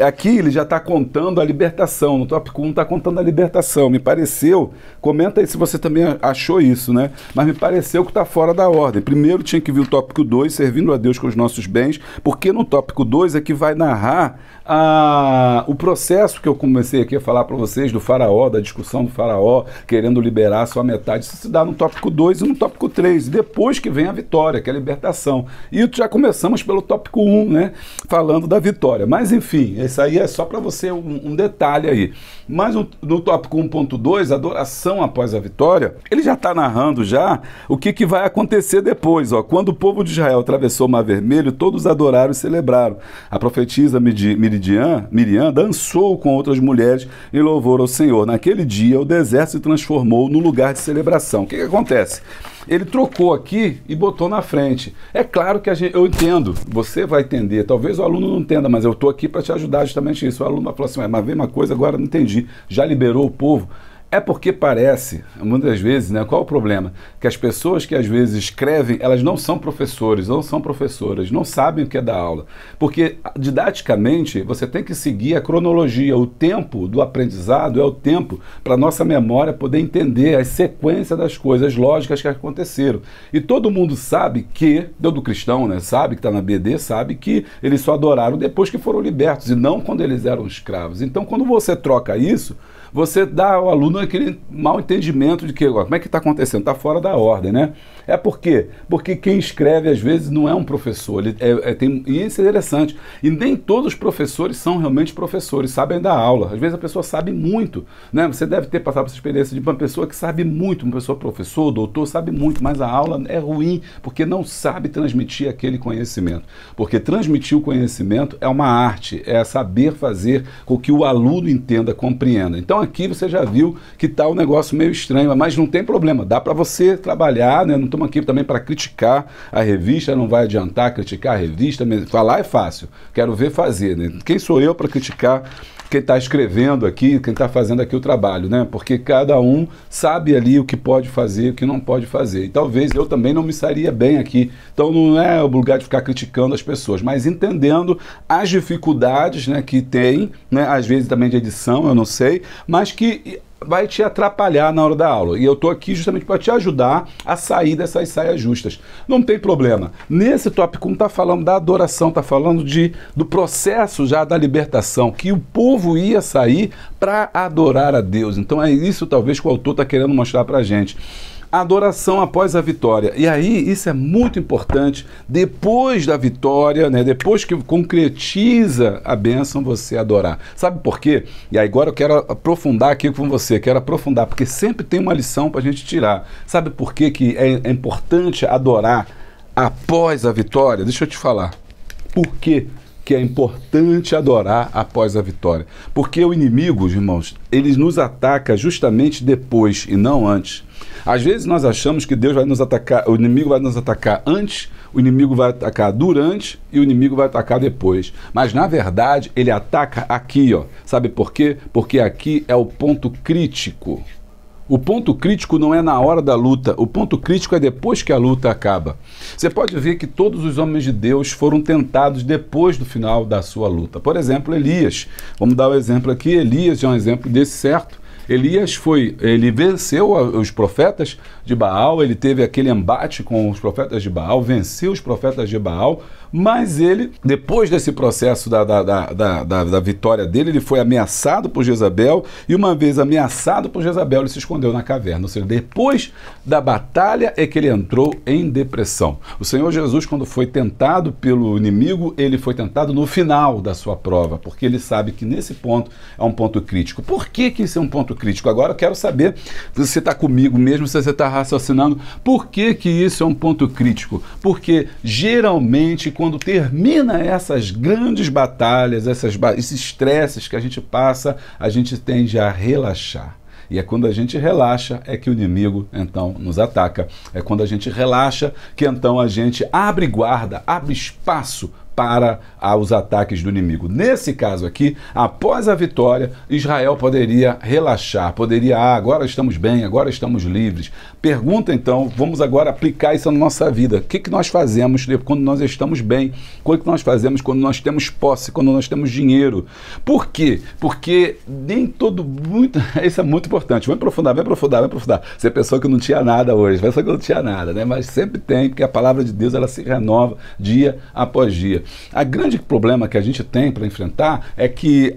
Aqui ele já está contando a libertação, no tópico 1 está contando a libertação. Me pareceu, comenta aí se você também achou isso, né? Mas me pareceu que está fora da ordem. Primeiro tinha que vir o tópico 2, servindo a Deus com os nossos bens, porque no tópico 2 é que vai narrar o processo que eu comecei aqui a falar para vocês do Faraó, da discussão do Faraó, querendo liberar a sua metade. Isso se dá no tópico 2 e no tópico 3, e depois que vem a vitória, que é a libertação. E já começamos pelo tópico 1, né? Falando da vitória. Mas enfim, isso aí é só para você um detalhe aí. Mas no tópico 1.2, adoração após a vitória, ele já está narrando já o que vai acontecer depois. Ó. Quando o povo de Israel atravessou o Mar Vermelho, todos adoraram e celebraram. A profetisa Miriam dançou com outras mulheres em louvor ao Senhor. Naquele dia, o deserto se transformou no lugar de celebração. O que acontece? Ele trocou aqui e botou na frente. É claro que eu entendo, você vai entender, talvez o aluno não entenda, mas eu estou aqui para te ajudar justamente isso. O aluno vai falar assim, mas vem uma coisa, agora não entendi, já liberou o povo? É porque parece, muitas vezes, né, qual é o problema? Que as pessoas que às vezes escrevem, elas não são professores, não são professoras, não sabem o que é dar aula. Porque, didaticamente, você tem que seguir a cronologia. O tempo do aprendizado é o tempo para a nossa memória poder entender a sequência das coisas lógicas que aconteceram. E todo mundo sabe que, do cristão, né, sabe que está na BD, sabe que eles só adoraram depois que foram libertos, e não quando eles eram escravos. Então, quando você troca isso, você dá ao aluno aquele mau entendimento de que, ó, como é que está acontecendo? Está fora da ordem, né? É por quê? Porque quem escreve, às vezes, não é um professor. E isso é interessante. E nem todos os professores são realmente professores, sabem dar aula. Às vezes a pessoa sabe muito, né? Você deve ter passado por essa experiência de uma pessoa que sabe muito, uma pessoa professor, doutor, sabe muito, mas a aula é ruim porque não sabe transmitir aquele conhecimento. Porque transmitir o conhecimento é uma arte, é saber fazer com que o aluno entenda, compreenda. Então aqui você já viu que está um negócio meio estranho, mas não tem problema, dá para você trabalhar, né? Não estamos aqui também para criticar a revista, não vai adiantar criticar a revista, falar é fácil, quero ver fazer, né? Quem sou eu para criticar quem está escrevendo aqui, quem está fazendo aqui o trabalho, né? Porque cada um sabe ali o que pode fazer e o que não pode fazer. E talvez eu também não me sairia bem aqui. Então não é o lugar de ficar criticando as pessoas, mas entendendo as dificuldades, né, que tem, né, às vezes também de edição, eu não sei, mas que vai te atrapalhar na hora da aula. E eu estou aqui justamente para te ajudar a sair dessas saias justas. Não tem problema. Nesse tópico 1 está falando da adoração, está falando do processo já da libertação, que o povo ia sair para adorar a Deus. Então é isso talvez que o autor está querendo mostrar para a gente. A adoração após a vitória. E aí, isso é muito importante. Depois da vitória, né, depois que concretiza a bênção, você adorar. Sabe por quê? E aí agora eu quero aprofundar aqui com você. Quero aprofundar, porque sempre tem uma lição para a gente tirar. Sabe por quê que é importante adorar após a vitória? Deixa eu te falar. Por quê que é importante adorar após a vitória? Porque o inimigo, irmãos, ele nos ataca justamente depois e não antes. Às vezes nós achamos que Deus vai nos atacar, o inimigo vai nos atacar antes, o inimigo vai atacar durante e o inimigo vai atacar depois. Mas na verdade ele ataca aqui, ó. Sabe por quê? Porque aqui é o ponto crítico. O ponto crítico não é na hora da luta, o ponto crítico é depois que a luta acaba. Você pode ver que todos os homens de Deus foram tentados depois do final da sua luta. Por exemplo, Elias. Vamos dar um exemplo aqui. Elias é um exemplo desse, certo? Elias ele venceu os profetas de Baal, ele teve aquele embate com os profetas de Baal, venceu os profetas de Baal, mas ele, depois desse processo da vitória dele, ele foi ameaçado por Jezabel, e uma vez ameaçado por Jezabel, ele se escondeu na caverna. Ou seja, depois da batalha é que ele entrou em depressão. O Senhor Jesus, quando foi tentado pelo inimigo, ele foi tentado no final da sua prova, porque ele sabe que nesse ponto é um ponto crítico. Por que isso é um ponto crítico? Agora eu quero saber se você está comigo mesmo, se você está raciocinando, por que isso é um ponto crítico? Porque geralmente quando termina essas grandes batalhas, esses estresses que a gente passa, a gente tende a relaxar. E é quando a gente relaxa é que o inimigo então nos ataca. É quando a gente relaxa que então a gente abre guarda, abre espaço para os ataques do inimigo. Nesse caso aqui, após a vitória, Israel poderia relaxar, poderia, agora estamos bem, agora estamos livres. Pergunta então, vamos agora aplicar isso na nossa vida. O que nós fazemos quando nós estamos bem? O que nós fazemos quando nós temos posse, quando nós temos dinheiro? Por quê? Porque nem todo muito, isso é muito importante. Vamos aprofundar. Você pensou que não tinha nada hoje, pensou que não tinha nada, né? Mas sempre tem, porque a palavra de Deus ela se renova dia após dia. O grande problema que a gente tem para enfrentar é que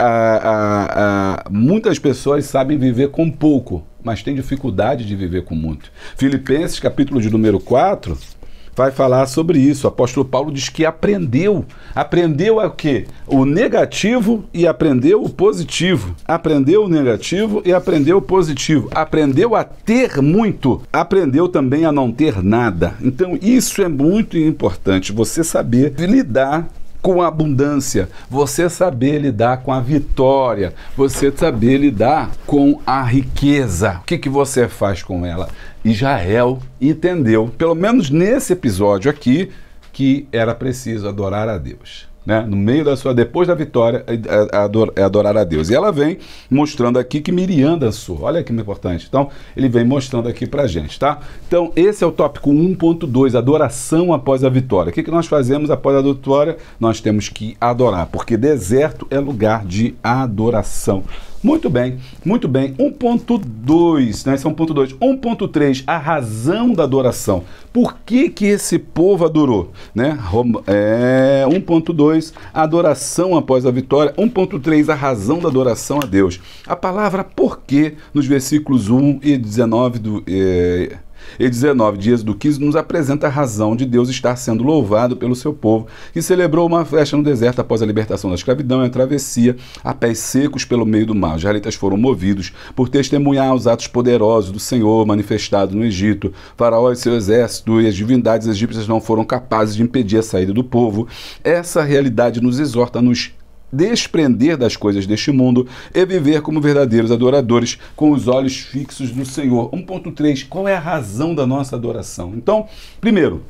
muitas pessoas sabem viver com pouco, mas têm dificuldade de viver com muito. Filipenses, capítulo de número 4, vai falar sobre isso. O apóstolo Paulo diz que aprendeu o quê? O negativo e aprendeu o positivo. Aprendeu o negativo e aprendeu o positivo. Aprendeu a ter muito, aprendeu também a não ter nada. Então isso é muito importante, você saber lidar com a abundância, você saber lidar com a vitória, você saber lidar com a riqueza. O que você faz com ela? Israel entendeu, pelo menos nesse episódio aqui, que era preciso adorar a Deus. Né? No meio depois da vitória, é adorar a Deus. E ela vem mostrando aqui que Miriam dançou. Olha que importante. Então, ele vem mostrando aqui pra gente, tá? Então, esse é o tópico 1.2, adoração após a vitória. O que nós fazemos após a vitória? Nós temos que adorar, porque deserto é lugar de adoração. Muito bem, muito bem. 1.2, né? Esse é 1.2. 1.3, a razão da adoração. Por que esse povo adorou? Né? 1.2, adoração após a vitória. 1.3, a razão da adoração a Deus. A palavra porquê, nos versículos 1 e 19 E 19 dias do 15 nos apresenta a razão de Deus estar sendo louvado pelo seu povo, que celebrou uma festa no deserto após a libertação da escravidão e a travessia a pés secos pelo meio do mar. Os israelitas foram movidos por testemunhar os atos poderosos do Senhor manifestados no Egito. Faraó e seu exército e as divindades egípcias não foram capazes de impedir a saída do povo. Essa realidade nos exorta a nos desprender das coisas deste mundo e viver como verdadeiros adoradores com os olhos fixos no Senhor. 1.3, qual é a razão da nossa adoração? Então, primeiro,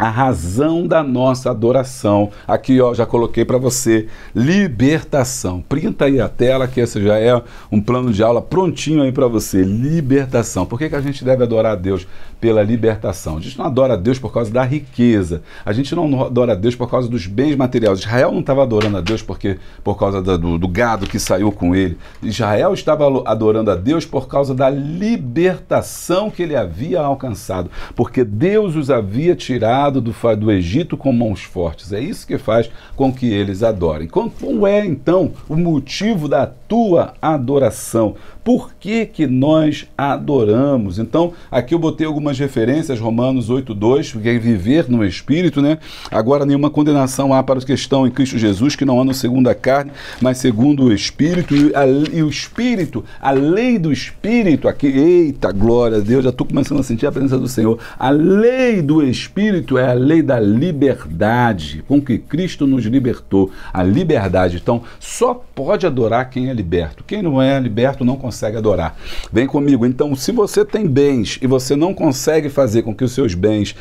a razão da nossa adoração. Aqui, ó, já coloquei para você, libertação. Printa aí a tela, que esse já é um plano de aula prontinho aí para você. Libertação. Por que que a gente deve adorar a Deus? Pela libertação. A gente não adora a Deus por causa da riqueza. A gente não adora a Deus por causa dos bens materiais. Israel não estava adorando a Deus por causa do gado que saiu com ele. Israel estava adorando a Deus por causa da libertação que ele havia alcançado. Porque Deus os havia tirado do Egito com mãos fortes. É isso que faz com que eles adorem. Qual é, então, o motivo da tua adoração? Por que que nós adoramos? Então, aqui eu botei algumas referências, Romanos 8:2, porque é viver no Espírito, né? Agora nenhuma condenação há para os que estão em Cristo Jesus, que não andam segundo a carne, mas segundo o Espírito. E o Espírito, a lei do Espírito, aqui, eita, glória a Deus, já estou começando a sentir a presença do Senhor. A lei do Espírito é a lei da liberdade, com que Cristo nos libertou. A liberdade. Então, só pode adorar quem é liberto. Quem não é liberto não consegue adorar. Vem comigo. Então, se você tem bens e você não consegue fazer com que os seus bens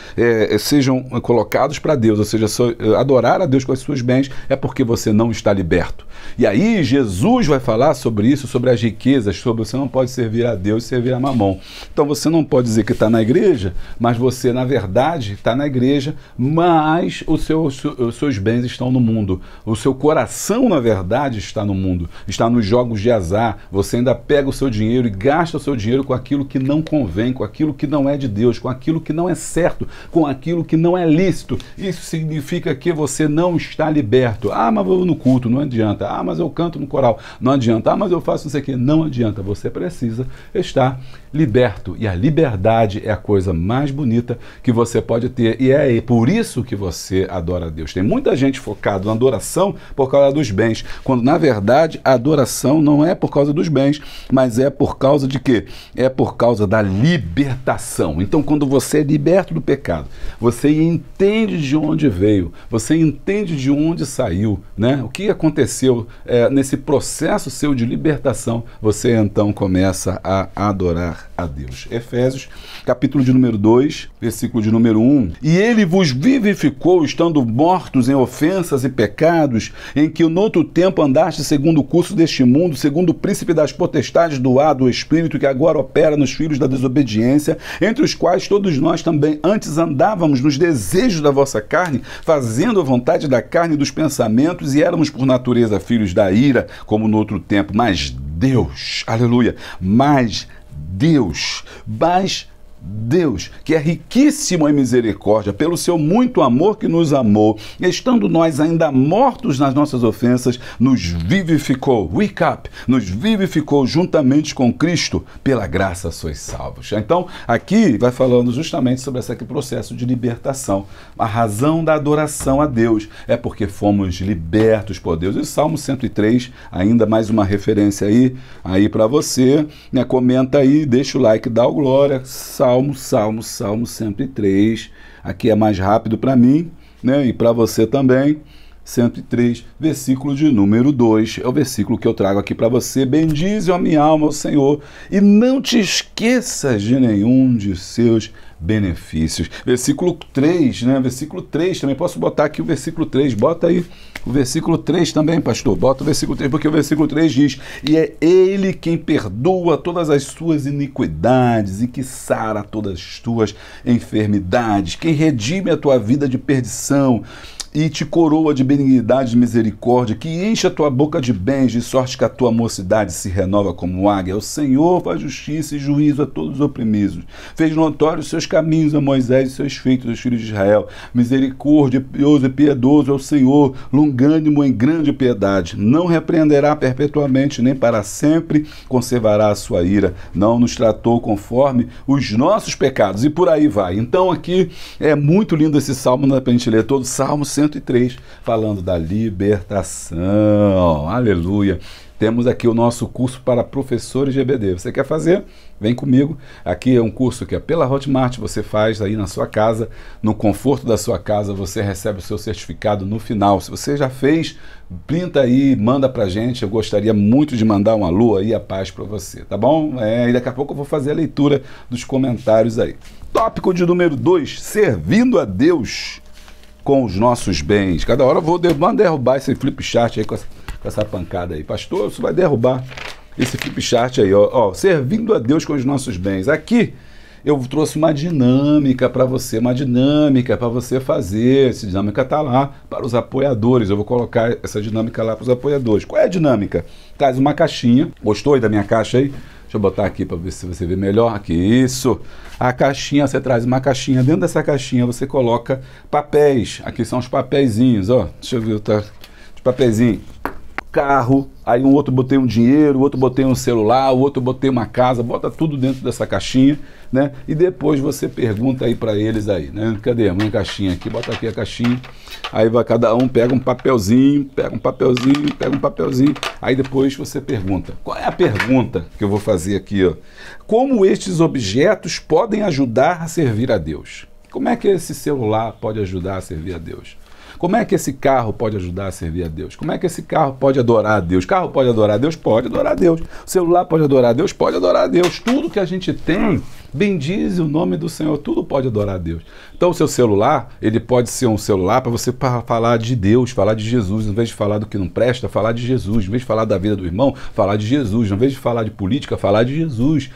sejam colocados para Deus, ou seja, adorar a Deus com os seus bens, é porque você não está liberto. E aí Jesus vai falar sobre isso, sobre as riquezas, sobre você não pode servir a Deus e servir a Mamon. Então você não pode dizer que está na igreja, mas você na verdade está na igreja, mas os seus bens estão no mundo. O seu coração na verdade está no mundo, está nos jogos de azar. Você ainda pega o seu dinheiro e gasta o seu dinheiro com aquilo que não convém, com aquilo que não é de Deus, com aquilo que não é certo, com aquilo que não é lícito. Isso significa que você não está liberto. Ah, mas eu vou no culto, não adianta. Ah, mas eu canto no coral, não adianta. Ah, mas eu faço não sei o que, não adianta. Você precisa estar liberto. E a liberdade é a coisa mais bonita que você pode ter. E é por isso que você adora a Deus. Tem muita gente focada na adoração por causa dos bens, quando na verdade a adoração não é por causa dos bens, mas é por causa de quê? É por causa da libertação. Então, quando você é liberto do pecado, você entende de onde veio, você entende de onde saiu, né? O que aconteceu nesse processo seu de libertação, você então começa a adorar a Deus. Efésios, capítulo de número 2, versículo de número 1. E ele vos vivificou, estando mortos em ofensas e pecados, em que no outro tempo andaste segundo o curso deste mundo, segundo o príncipe das potestades do ar do Espírito, que agora opera nos filhos da desobediência, entre os quais todos nós também antes andávamos nos desejos da vossa carne, fazendo a vontade da carne e dos pensamentos, e éramos por natureza filhos da ira, como no outro tempo. Mas Deus, aleluia, mas Deus, que é riquíssimo em misericórdia, pelo seu muito amor que nos amou, estando nós ainda mortos nas nossas ofensas, nos vivificou, nos vivificou juntamente com Cristo, pela graça sois salvos. Então, aqui vai falando justamente sobre esse processo de libertação. A razão da adoração a Deus é porque fomos libertos por Deus. E Salmo 103, ainda mais uma referência aí para você, né? Comenta aí, deixa o like, dá o glória. Salmo 103, aqui é mais rápido para mim, né? E para você também. 103, versículo de número 2, é o versículo que eu trago aqui para você. Bendize a minha alma ao Senhor e não te esqueças de nenhum de seus benefícios. Versículo 3, né? Versículo 3 também, posso botar aqui o versículo 3, bota aí o versículo 3 também, pastor, bota o versículo 3, porque o versículo 3 diz: e é ele quem perdoa todas as suas iniquidades e que sara todas as tuas enfermidades, quem redime a tua vida de perdição e te coroa de benignidade e misericórdia, que enche a tua boca de bens, de sorte que a tua mocidade se renova como águia. O Senhor faz justiça e juízo a todos os oprimidos. Fez notórios os seus caminhos a Moisés e seus feitos, os filhos de Israel. Misericordioso e piedoso é o Senhor, longânimo em grande piedade. Não repreenderá perpetuamente, nem para sempre conservará a sua ira. Não nos tratou conforme os nossos pecados. E por aí vai. Então aqui é muito lindo esse salmo, não dá pra gente ler todo. Salmo 103, falando da libertação. Aleluia. Temos aqui o nosso curso para professores de EBD. Você quer fazer? Vem comigo. Aqui é um curso que é pela Hotmart, você faz aí na sua casa, no conforto da sua casa, você recebe o seu certificado no final. Se você já fez, printa aí, manda pra gente. Eu gostaria muito de mandar um alô aí, a paz para você, tá bom? E daqui a pouco eu vou fazer a leitura dos comentários aí. Tópico de número 2, servindo a Deus com os nossos bens. Cada hora eu vou derrubar esse flip chart aí com essa pancada aí. Pastor, você vai derrubar esse flip chart aí, ó, servindo a Deus com os nossos bens. Aqui eu trouxe uma dinâmica para você fazer. Essa dinâmica está lá para os apoiadores. Eu vou colocar essa dinâmica lá para os apoiadores. Qual é a dinâmica? Traz uma caixinha. Gostou aí da minha caixa aí? Deixa eu botar aqui para ver se você vê melhor. Aqui, isso. A caixinha, você traz uma caixinha. Dentro dessa caixinha você coloca papéis. Aqui são os papeizinhos, ó. Deixa eu ver, tá? Os papeizinhos. Carro, aí um outro botei um dinheiro, o outro botei um celular, o outro botei uma casa, bota tudo dentro dessa caixinha, né? E depois você pergunta aí para eles aí, né? Cadê a minha caixinha aqui? Bota aqui a caixinha. Aí vai cada um, pega um papelzinho, aí depois você pergunta. Qual é a pergunta que eu vou fazer aqui, ó? Como estes objetos podem ajudar a servir a Deus? Como é que esse celular pode ajudar a servir a Deus? Como é que esse carro pode ajudar a servir a Deus? Como é que esse carro pode adorar a Deus? O carro pode adorar a Deus? Pode adorar a Deus. O celular pode adorar a Deus? Pode adorar a Deus. Tudo que a gente tem, bendize o nome do Senhor. Tudo pode adorar a Deus. Então o seu celular, ele pode ser um celular para você falar de Deus, falar de Jesus. Em vez de falar do que não presta, falar de Jesus. Em vez de falar da vida do irmão, falar de Jesus. Em vez de falar de política, falar de Jesus.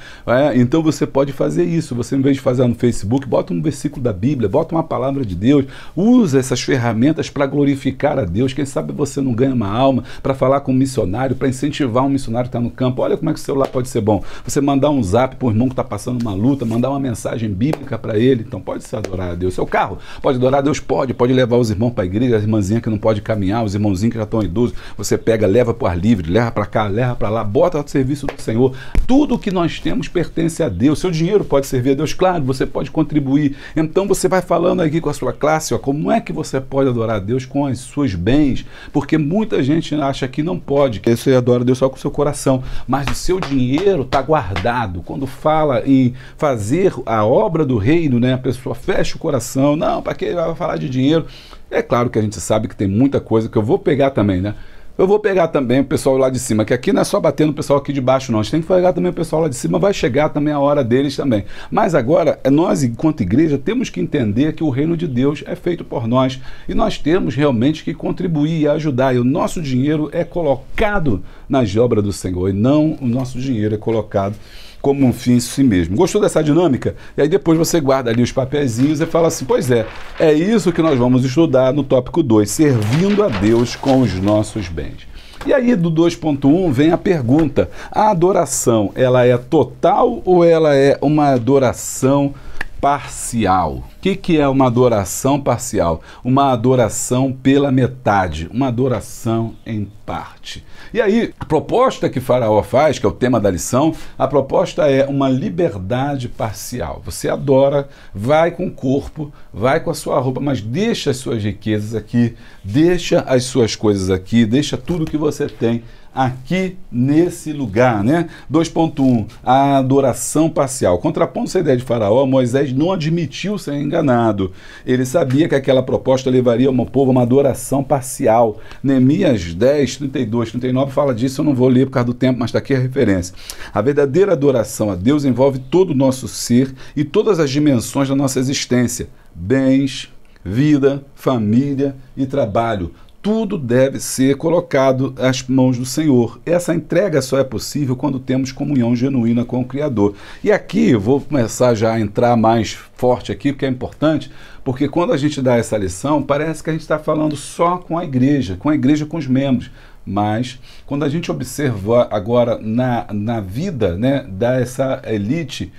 Então você pode fazer isso. Você, em vez de fazer no Facebook, bota um versículo da Bíblia, bota uma palavra de Deus. Usa essas ferramentas para glorificar a Deus. Quem sabe você não ganha uma alma para falar com um missionário, para incentivar um missionário que está no campo. Olha como é que o celular pode ser bom. Você mandar um zap para o irmão que está passando uma luta, mandar uma mensagem bíblica para ele. Então pode se adorar a Deus. Seu carro pode adorar a Deus? Pode levar os irmãos para a igreja, as irmãzinhas que não podem caminhar, os irmãozinhos que já estão idosos. Você pega, leva para o ar livre, leva para cá, leva para lá, bota ao serviço do Senhor. Tudo que nós temos pertence a Deus. Seu dinheiro pode servir a Deus, claro, você pode contribuir. Então você vai falando aqui com a sua classe, ó, como é que você pode adorar a Deus com os seus bens, porque muita gente acha que não pode, que você adora a Deus só com o seu coração, mas o seu dinheiro está guardado. Quando fala em fazer a obra do reino, né, a pessoa fecha o coração, não, para que vai falar de dinheiro? É claro que a gente sabe que tem muita coisa que eu vou pegar também, né? Eu vou pegar também o pessoal lá de cima, que aqui não é só bater no pessoal aqui de baixo, não. A gente tem que pegar também o pessoal lá de cima, vai chegar também a hora deles também. Mas agora, nós, enquanto igreja, temos que entender que o reino de Deus é feito por nós. E nós temos realmente que contribuir e ajudar. E o nosso dinheiro é colocado nas obras do Senhor, e não o nosso dinheiro é colocado como um fim em si mesmo. Gostou dessa dinâmica? E aí depois você guarda ali os papeizinhos e fala assim, pois é isso que nós vamos estudar no tópico 2, servindo a Deus com os nossos bens. E aí do 2.1 vem a pergunta, a adoração, ela é total ou ela é uma adoração parcial? O que é uma adoração parcial? Uma adoração pela metade, uma adoração em parte. E aí, a proposta que Faraó faz, que é o tema da lição, a proposta é uma liberdade parcial. Você adora, vai com o corpo, vai com a sua roupa, mas deixa as suas riquezas aqui, deixa as suas coisas aqui, deixa tudo que você tem aqui nesse lugar, né? 2.1, a adoração parcial. Contrapondo essa ideia de Faraó, Moisés não admitiu ser enganado. Ele sabia que aquela proposta levaria o povo a uma adoração parcial. Neemias 10, 32, 39 fala disso, eu não vou ler por causa do tempo, mas está aqui a referência. A verdadeira adoração a Deus envolve todo o nosso ser e todas as dimensões da nossa existência. Bens, vida, família e trabalho. Tudo deve ser colocado às mãos do Senhor. Essa entrega só é possível quando temos comunhão genuína com o Criador. E aqui eu vou começar já a entrar mais forte aqui, porque é importante, porque quando a gente dá essa lição, parece que a gente está falando só com a igreja com os membros. Mas, quando a gente observa agora na vida, né, dessa elite,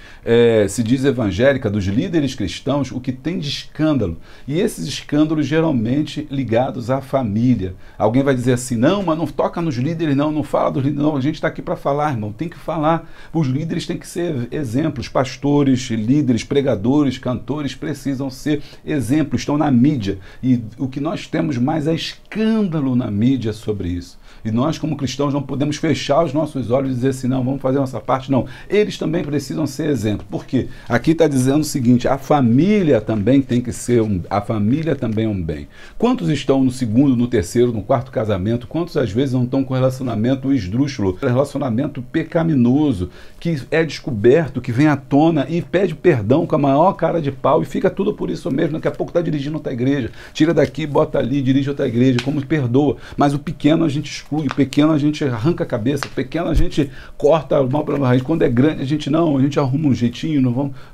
se diz evangélica, dos líderes cristãos, o que tem de escândalo. E esses escândalos geralmente ligados à família. Alguém vai dizer assim, não, mas não toca nos líderes, não fala dos líderes, não. A gente está aqui para falar, irmão, tem que falar. Os líderes têm que ser exemplos. Pastores, líderes, pregadores, cantores precisam ser exemplos, estão na mídia. E o que nós temos mais é escândalo escândalo na mídia sobre isso. E nós, como cristãos, não podemos fechar os nossos olhos e dizer assim, não, vamos fazer a nossa parte. Não, eles também precisam ser exemplo. Por quê? Aqui está dizendo o seguinte, a família também tem que ser a família também é um bem. Quantos estão no segundo, no terceiro, no quarto casamento? Quantos às vezes não estão com relacionamento esdrúxulo, relacionamento pecaminoso, que é descoberto, que vem à tona e pede perdão com a maior cara de pau e fica tudo por isso mesmo. Daqui a pouco está dirigindo outra igreja, tira daqui, bota ali, dirige outra igreja, como perdoa. Mas o pequeno a gente exclui, o pequeno a gente arranca a cabeça, o pequeno a gente corta o mal pela raiz. Quando é grande a gente arruma um jeitinho,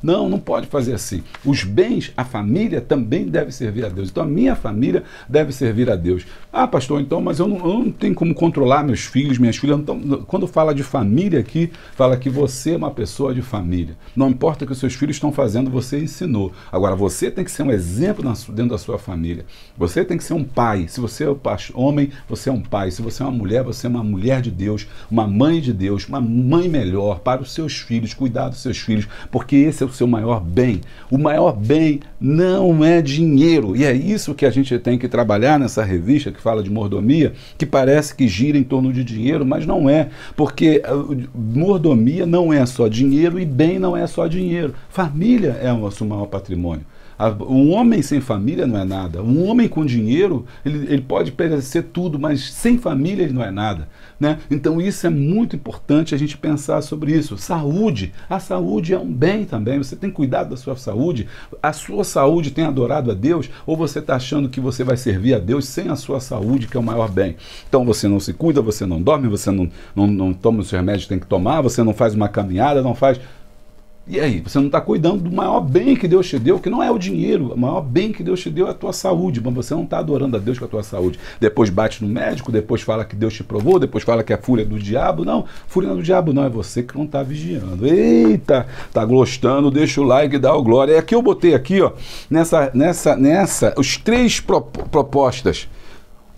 não pode fazer assim. Os bens, a família também deve servir a Deus. Então a minha família deve servir a Deus. Ah, pastor, então, mas eu não tenho como controlar meus filhos, minhas filhas. Então, quando fala de família aqui, fala que você é uma pessoa de família. Não importa o que os seus filhos estão fazendo, você ensinou. Agora, você tem que ser um exemplo dentro da sua família. Você tem que ser um pai. Se você é homem, você é um pai. Se você é uma mulher, você é uma mulher de Deus, uma mãe de Deus, uma mãe melhor para os seus filhos, cuidar dos seus filhos, porque esse é o seu maior bem. O maior bem não é dinheiro. E é isso que a gente tem que trabalhar nessa revista que fala de mordomia, que parece que gira em torno de dinheiro, mas não é, porque mordomia não é só dinheiro e bem não é só dinheiro. Família é o nosso maior patrimônio. Um homem sem família não é nada. Um homem com dinheiro, ele pode perecer tudo, mas sem família ele não é nada, né? Então isso é muito importante a gente pensar sobre isso. Saúde. A saúde é um bem também. Você tem cuidado da sua saúde. A sua saúde tem adorado a Deus? Ou você está achando que você vai servir a Deus sem a sua saúde, que é o maior bem? Então você não se cuida, você não dorme, você não toma os remédios que tem que tomar, você não faz uma caminhada, não faz... E aí, você não está cuidando do maior bem que Deus te deu, que não é o dinheiro. O maior bem que Deus te deu é a tua saúde, mas você não está adorando a Deus com a tua saúde. Depois bate no médico, depois fala que Deus te provou, depois fala que é fúria do diabo. Não, fúria do diabo não, é você que não está vigiando. Eita, tá gostando, deixa o like e dá o glória. É aqui eu botei aqui, ó, os três propostas.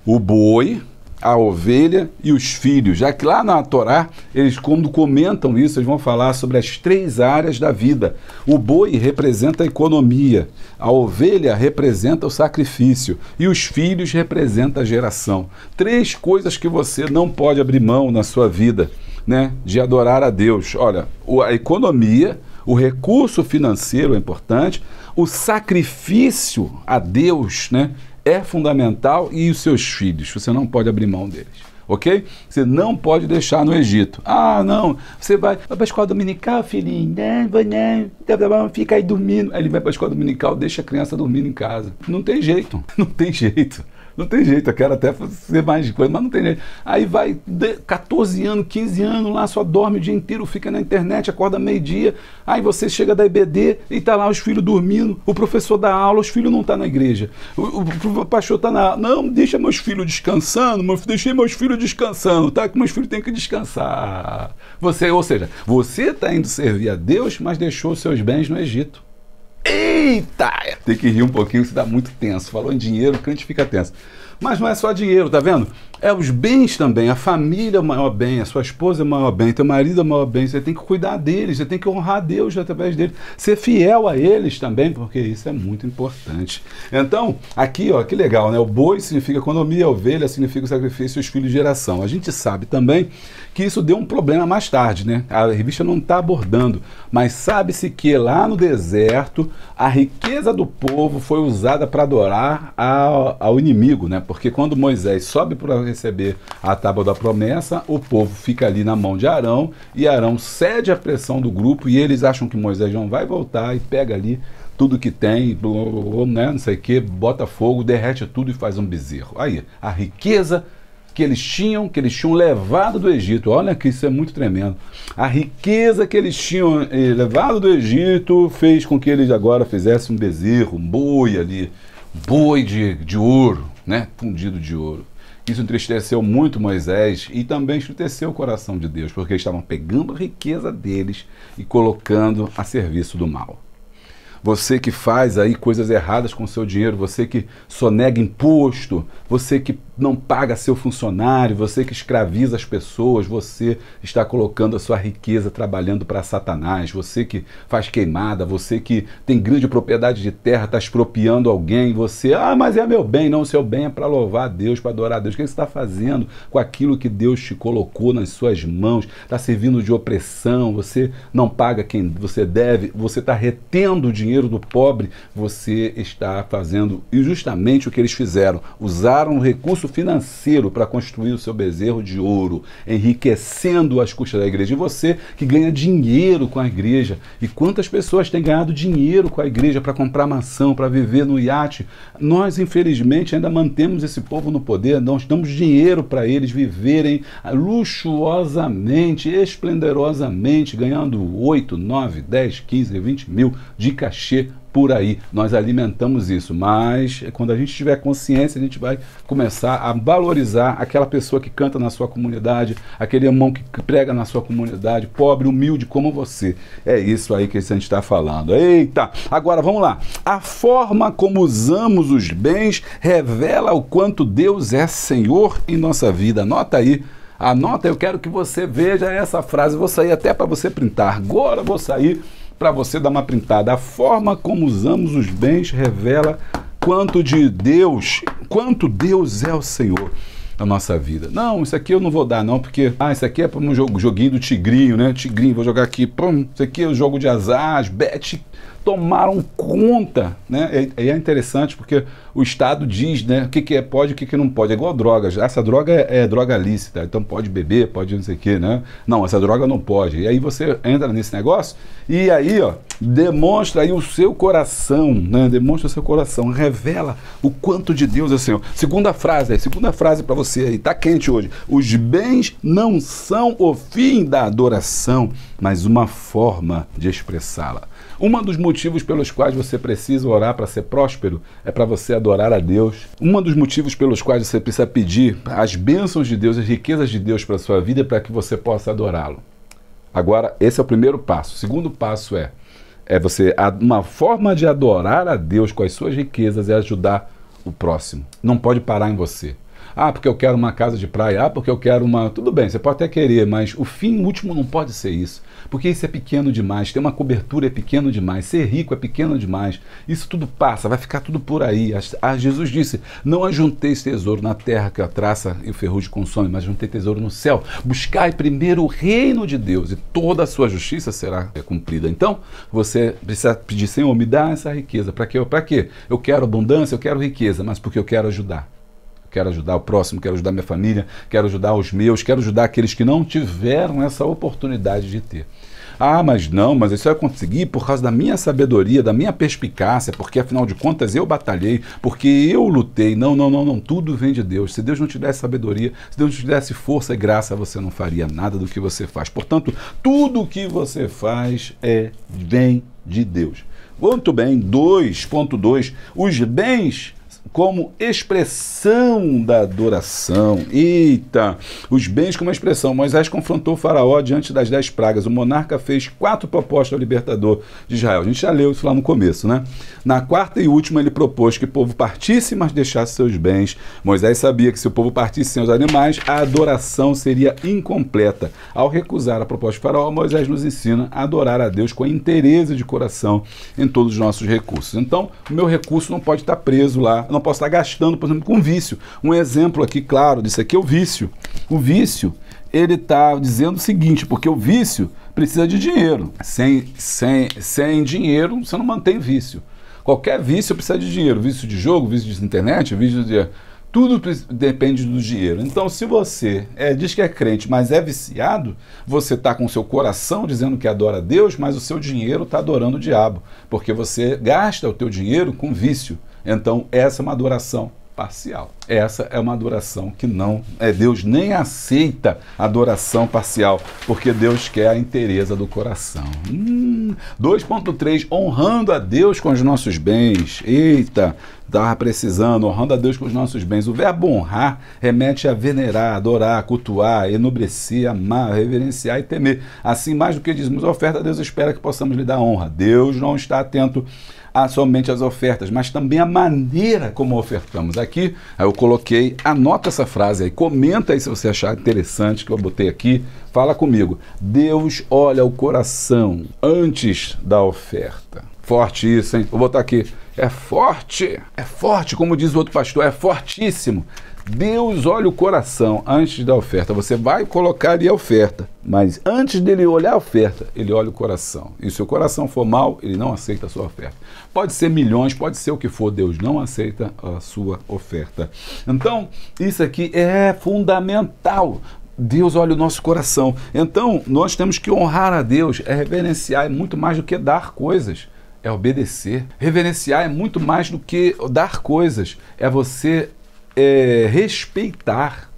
O boi, a ovelha e os filhos, já que lá na Torá, eles quando comentam isso, eles vão falar sobre as três áreas da vida. O boi representa a economia, a ovelha representa o sacrifício e os filhos representam a geração. Três coisas que você não pode abrir mão na sua vida, né, de adorar a Deus. Olha, a economia, o recurso financeiro é importante, o sacrifício a Deus, né, é fundamental, e os seus filhos, você não pode abrir mão deles, ok? Você não pode deixar no Egito. Ah, não, você vai para a escola dominical, filhinho, não, fica aí dormindo. Aí ele vai para a escola dominical, deixa a criança dormindo em casa. Não tem jeito, não tem jeito. Não tem jeito, eu quero até fazer mais coisa, mas não tem jeito. Aí vai 14 anos, 15 anos lá, só dorme o dia inteiro, fica na internet, acorda meio-dia, aí você chega da EBD e tá lá os filhos dormindo, o professor dá aula, os filhos não estão na igreja. O pastor tá na... Não, deixa meus filhos descansando, deixei meus filhos descansando, tá? Que meus filhos têm que descansar. Ou seja, você está indo servir a Deus, mas deixou os seus bens no Egito. Eita! Tem que rir um pouquinho, isso dá muito tenso. Falou em dinheiro, o crente fica tenso. Mas não é só dinheiro, tá vendo? É os bens também, a família é o maior bem, a sua esposa é o maior bem, teu marido é o maior bem, você tem que cuidar deles, você tem que honrar Deus através deles, ser fiel a eles também, porque isso é muito importante. Então, aqui, ó, que legal, né? O boi significa economia, a ovelha significa o sacrifício e os filhos de geração. A gente sabe também que isso deu um problema mais tarde, né? A revista não está abordando, mas sabe-se que lá no deserto a riqueza do povo foi usada para adorar ao inimigo, né? Porque quando Moisés sobe para receber a tábua da promessa, o povo fica ali na mão de Arão e Arão cede à pressão do grupo e eles acham que Moisés não vai voltar e pega ali tudo que tem, né, não sei o que, bota fogo, derrete tudo e faz um bezerro. Aí, a riqueza que eles tinham levado do Egito, olha que isso é muito tremendo, a riqueza que eles tinham levado do Egito fez com que eles agora fizessem um bezerro, um boi ali, boi de ouro, né, fundido de ouro. Isso entristeceu muito Moisés e também entristeceu o coração de Deus, porque eles estavam pegando a riqueza deles e colocando a serviço do mal. Você que faz aí coisas erradas com o seu dinheiro, você que sonega imposto, você que não paga seu funcionário, você que escraviza as pessoas, você está colocando a sua riqueza trabalhando para Satanás, você que faz queimada, você que tem grande propriedade de terra, está expropriando alguém, você, mas é meu bem, não, o seu bem é para louvar a Deus, para adorar a Deus. O que você está fazendo com aquilo que Deus te colocou nas suas mãos? Está servindo de opressão, você não paga quem você deve, você está retendo o dinheiro do pobre, você está fazendo justamente o que eles fizeram, usaram o recurso financeiro para construir o seu bezerro de ouro, enriquecendo as custas da igreja. E você que ganha dinheiro com a igreja, e quantas pessoas têm ganhado dinheiro com a igreja para comprar mansão, para viver no iate? Nós, infelizmente, ainda mantemos esse povo no poder, nós damos dinheiro para eles viverem luxuosamente, esplendorosamente, ganhando 8, 9, 10, 15, 20 mil de cachê por aí. Nós alimentamos isso, mas quando a gente tiver consciência, a gente vai começar a valorizar aquela pessoa que canta na sua comunidade, aquele irmão que prega na sua comunidade, pobre, humilde como você. É isso aí que a gente está falando. Eita! Agora vamos lá. A forma como usamos os bens revela o quanto Deus é Senhor em nossa vida. Anota aí. Anota, eu quero que você veja essa frase. Vou sair até para você printar. Agora vou sair para você dar uma printada. A forma como usamos os bens revela quanto Deus é o Senhor na nossa vida. Não, isso aqui eu não vou dar não, porque isso aqui é para um joguinho do tigrinho, né? Tigrinho, vou jogar aqui. Isso aqui é o jogo de azar, as bet tomaram conta, né? É interessante porque o Estado diz, né, o que pode e o que não pode. É igual drogas. Essa droga é droga lícita, então pode beber, pode não sei o que, né? Não, essa droga não pode. E aí você entra nesse negócio e aí, ó, demonstra aí o seu coração, né? Demonstra o seu coração, revela o quanto de Deus é o Senhor. Segunda frase para você aí, tá quente hoje. Os bens não são o fim da adoração, mas uma forma de expressá-la. Um dos motivos pelos quais você precisa orar para ser próspero é para você adorar a Deus. Um dos motivos pelos quais você precisa pedir as bênçãos de Deus, as riquezas de Deus para a sua vida é para que você possa adorá-lo. Agora, esse é o primeiro passo. O segundo passo é uma forma de adorar a Deus com as suas riquezas é ajudar o próximo. Não pode parar em você. Porque eu quero uma casa de praia, porque eu quero uma... Tudo bem, você pode até querer, mas o fim último não pode ser isso. Porque isso é pequeno demais, ter uma cobertura é pequeno demais, ser rico é pequeno demais. Isso tudo passa, vai ficar tudo por aí. Jesus disse, não ajunteis tesouro na terra que a traça e o ferrugem consome, mas ajuntei tesouro no céu. Buscai primeiro o reino de Deus e toda a sua justiça será cumprida. Então, você precisa pedir, Senhor, me dá essa riqueza. Para quê? Para quê? Eu quero abundância, eu quero riqueza, mas porque eu quero ajudar. Quero ajudar o próximo, quero ajudar minha família, quero ajudar os meus, quero ajudar aqueles que não tiveram essa oportunidade de ter. Mas isso eu conseguir por causa da minha sabedoria, da minha perspicácia, porque afinal de contas eu batalhei, porque eu lutei. Não, tudo vem de Deus. Se Deus não te desse sabedoria, se Deus não te desse força e graça, você não faria nada do que você faz. Portanto, tudo o que você faz vem de Deus. Muito bem, 2.2, os bens como expressão da adoração. Eita! Os bens como expressão. Moisés confrontou o faraó diante das 10 pragas. O monarca fez 4 propostas ao libertador de Israel. A gente já leu isso lá no começo, né? Na quarta e última ele propôs que o povo partisse, mas deixasse seus bens. Moisés sabia que se o povo partisse sem os animais, a adoração seria incompleta. Ao recusar a proposta de faraó, Moisés nos ensina a adorar a Deus com interesse de coração em todos os nossos recursos. Então, o meu recurso não pode estar preso lá, não posso estar gastando, por exemplo, com vício. Um exemplo aqui, claro, disso aqui é o vício. O vício, ele está dizendo o seguinte, porque o vício precisa de dinheiro. Sem dinheiro, você não mantém vício. Qualquer vício precisa de dinheiro. Vício de jogo, vício de internet, vício de... Tudo depende do dinheiro. Então, se você diz que é crente, mas é viciado, você está com o seu coração dizendo que adora a Deus, mas o seu dinheiro está adorando o diabo, porque você gasta o teu dinheiro com vício. Então, essa é uma adoração parcial. Essa é uma adoração que não... Deus nem aceita adoração parcial, porque Deus quer a inteireza do coração. 2.3, honrando a Deus com os nossos bens. Eita, estava precisando, honrando a Deus com os nossos bens. O verbo honrar remete a venerar, adorar, cultuar, enobrecer, amar, reverenciar e temer. Assim, mais do que dizemos a oferta, Deus espera que possamos lhe dar honra. Deus não está atento somente as ofertas, mas também a maneira como ofertamos. Aqui, aí eu coloquei, anota essa frase aí, comenta aí se você achar interessante, que eu botei aqui, fala comigo. Deus olha o coração antes da oferta. Forte isso, hein? Vou botar aqui. É forte, como diz o outro pastor, é fortíssimo. Deus olha o coração antes da oferta. Você vai colocar ali a oferta, mas antes dele olhar a oferta, ele olha o coração. E se o coração for mau, ele não aceita a sua oferta. Pode ser milhões, pode ser o que for, Deus não aceita a sua oferta. Então, isso aqui é fundamental. Deus olha o nosso coração. Então, nós temos que honrar a Deus, reverenciar, é muito mais do que dar coisas. É obedecer. Reverenciar é muito mais do que dar coisas. É você respeitar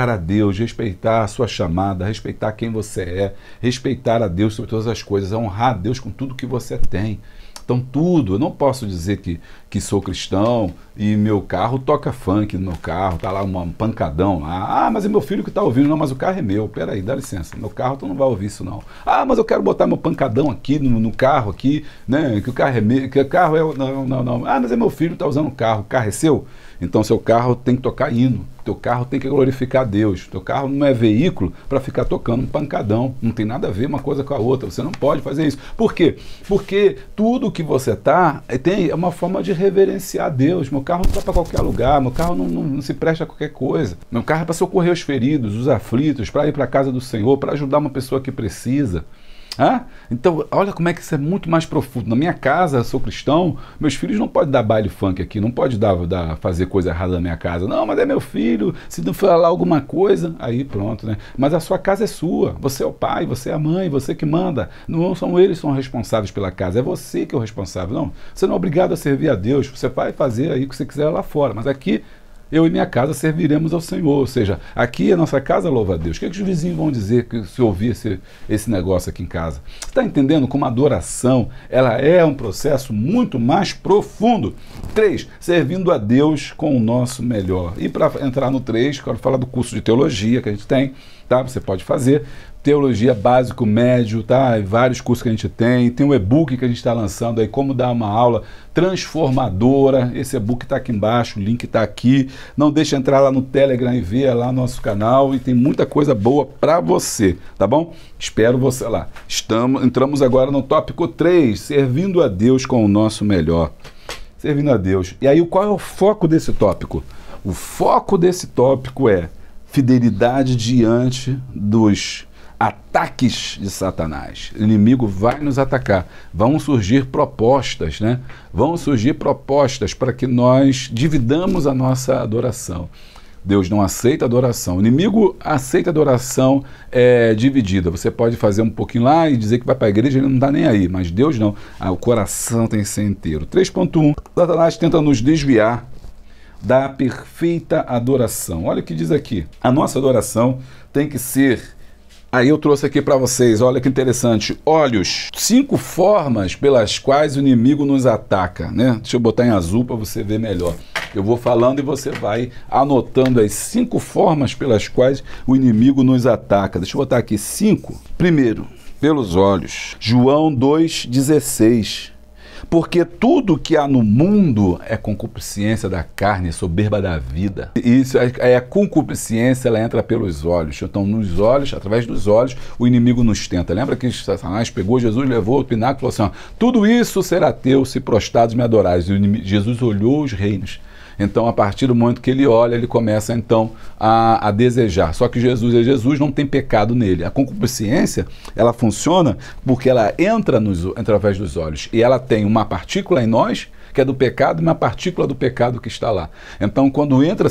a Deus, respeitar a sua chamada, respeitar quem você é, respeitar a Deus sobre todas as coisas, honrar a Deus com tudo que você tem. Então tudo, eu não posso dizer que sou cristão e meu carro toca funk no meu carro, tá lá um pancadão lá, mas é meu filho que tá ouvindo, não, mas o carro é meu, peraí, dá licença, meu carro tu não vai ouvir isso não. Mas eu quero botar meu pancadão aqui no carro aqui, né, que o carro é meu, que o carro é, não, mas é meu filho que tá usando o carro é seu? Então seu carro tem que tocar hino, teu carro tem que glorificar a Deus, teu carro não é veículo para ficar tocando um pancadão, não tem nada a ver uma coisa com a outra, você não pode fazer isso. Por quê? Porque tudo que você é uma forma de reverenciar a Deus. Meu carro não está para qualquer lugar, meu carro não se presta a qualquer coisa, meu carro é para socorrer os feridos, os aflitos, para ir para a casa do Senhor, para ajudar uma pessoa que precisa. Então, olha como é que isso é muito mais profundo. Na minha casa, eu sou cristão, meus filhos não podem dar baile funk aqui, não pode fazer coisa errada na minha casa. Não, mas é meu filho, se não falar alguma coisa, aí pronto, né? Mas a sua casa é sua, você é o pai, você é a mãe, você que manda. Não são eles que são responsáveis pela casa, é você que é o responsável. Não, você não é obrigado a servir a Deus, você vai fazer aí o que você quiser lá fora, mas aqui eu e minha casa serviremos ao Senhor. Ou seja, aqui a nossa casa louva a Deus. O que os vizinhos vão dizer se ouvir esse negócio aqui em casa? Você está entendendo como a adoração ela é um processo muito mais profundo? 3. Servindo a Deus com o nosso melhor. E para entrar no 3, quero falar do curso de teologia que a gente tem, tá? Você pode fazer. Teologia básico, médio, tá? Vários cursos que a gente tem o e-book que a gente está lançando aí, como dar uma aula transformadora. Esse e-book está aqui embaixo, o link está aqui. Não deixe entrar lá no Telegram e ver lá no nosso canal, e tem muita coisa boa para você, tá bom? Espero você lá. Entramos agora no tópico 3, servindo a Deus com o nosso melhor. Servindo a Deus. E aí, qual é o foco desse tópico? O foco desse tópico é fidelidade diante dos ataques de Satanás. O inimigo vai nos atacar. Vão surgir propostas, né? Vão surgir propostas para que nós dividamos a nossa adoração. Deus não aceita adoração. O inimigo aceita adoração dividida. Você pode fazer um pouquinho lá e dizer que vai para a igreja, ele não está nem aí. Mas Deus não. O coração tem que ser inteiro. 3.1. Satanás tenta nos desviar da perfeita adoração. Olha o que diz aqui. A nossa adoração tem que ser... Aí eu trouxe aqui para vocês, olha que interessante, olhos, 5 formas pelas quais o inimigo nos ataca, né? Deixa eu botar em azul para você ver melhor. Eu vou falando e você vai anotando as 5 formas pelas quais o inimigo nos ataca. Deixa eu botar aqui 5. Primeiro, pelos olhos. João 2,16. Porque tudo que há no mundo é concupiscência da carne, soberba da vida. Isso é a concupiscência, ela entra pelos olhos. Então, nos olhos, através dos olhos, o inimigo nos tenta. Lembra que Satanás pegou Jesus, levou o pináculo e falou assim: tudo isso será teu se prostrados me adorares. E Jesus olhou os reinos. Então, a partir do momento que ele olha, ele começa então a desejar. Só que Jesus não tem pecado nele. A concupiscência, ela funciona porque ela entra através dos olhos. E ela tem uma partícula em nós, que é do pecado, e uma partícula do pecado que está lá. Então, quando entra,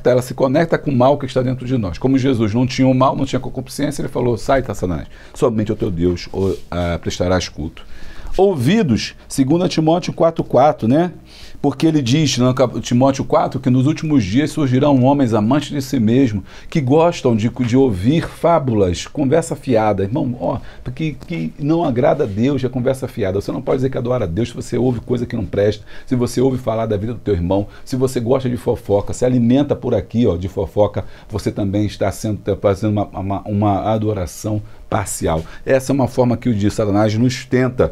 ela se conecta com o mal que está dentro de nós. Como Jesus não tinha o mal, não tinha concupiscência, ele falou: sai, Satanás, somente ao teu Deus prestarás culto. Ouvidos, 2 Timóteo 4,4, né? Porque ele diz, no Timóteo 4, que nos últimos dias surgirão homens amantes de si mesmo, que gostam de ouvir fábulas, conversa fiada. Irmão, porque que não agrada a Deus é conversa fiada. Você não pode dizer que adora a Deus se você ouve coisa que não presta, se você ouve falar da vida do teu irmão, se você gosta de fofoca, se alimenta por aqui de fofoca, você também está fazendo uma adoração parcial. Essa é uma forma que o Satanás nos tenta.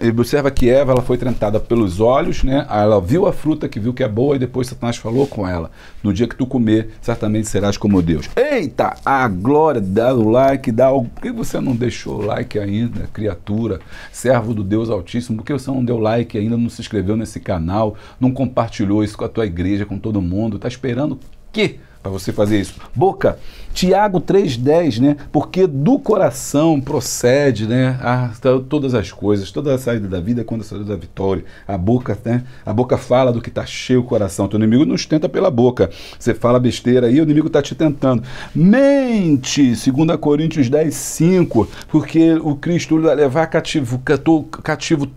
Observa que Eva, ela foi tentada pelos olhos, né? Ela viu a fruta, que viu que é boa, e depois Satanás falou com ela: no dia que tu comer, certamente serás como Deus. Eita, a glória, dá o like, por que você não deixou o like ainda, criatura, servo do Deus Altíssimo? Por que você não deu like ainda, não se inscreveu nesse canal, não compartilhou isso com a tua igreja, com todo mundo? Tá esperando o quê para você fazer isso? Boca, Tiago 3,10, né? Porque do coração procede, né, todas as coisas, toda a saída da vida quando a saída da vitória. A boca, né? A boca fala do que está cheio o coração. Teu inimigo nos tenta pela boca. Você fala besteira aí, o inimigo está te tentando. Mente, 2 Coríntios 10,5, porque o Cristo vai levar cativo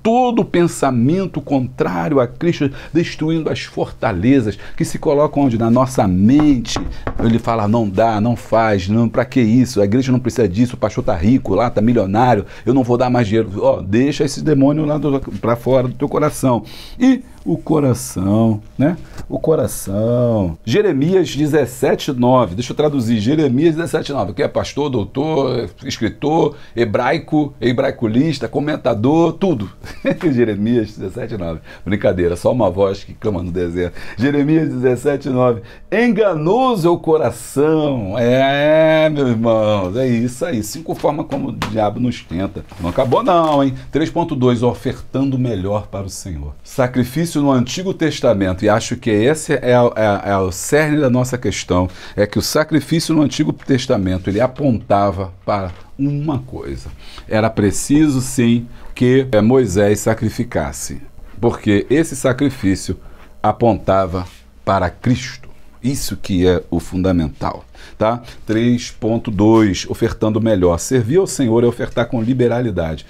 todo pensamento contrário a Cristo, destruindo as fortalezas que se colocam onde? Na nossa mente. Ele fala: não dá, não faz, não, pra que isso? A igreja não precisa disso, o pastor tá rico lá, tá milionário, eu não vou dar mais dinheiro. Ó, deixa esse demônio lá pra fora do teu coração. E o coração, né? O coração. Jeremias 17,9. Deixa eu traduzir. Jeremias 17,9. Que é pastor, doutor, escritor, hebraiculista, comentador, tudo. Jeremias 17,9. Brincadeira, só uma voz que clama no deserto. Jeremias 17,9. Enganoso é o coração. Meu irmão, é isso aí. 5 formas como o diabo nos tenta. Não acabou não, hein? 3.2. Ofertando o melhor para o Senhor. Sacrifício no Antigo Testamento, e acho que esse é o cerne da nossa questão, é que o sacrifício no Antigo Testamento, ele apontava para uma coisa: era preciso sim que Moisés sacrificasse, porque esse sacrifício apontava para Cristo. Isso que é o fundamental, tá? 3.2, ofertando melhor. Servir ao Senhor é ofertar com liberalidade.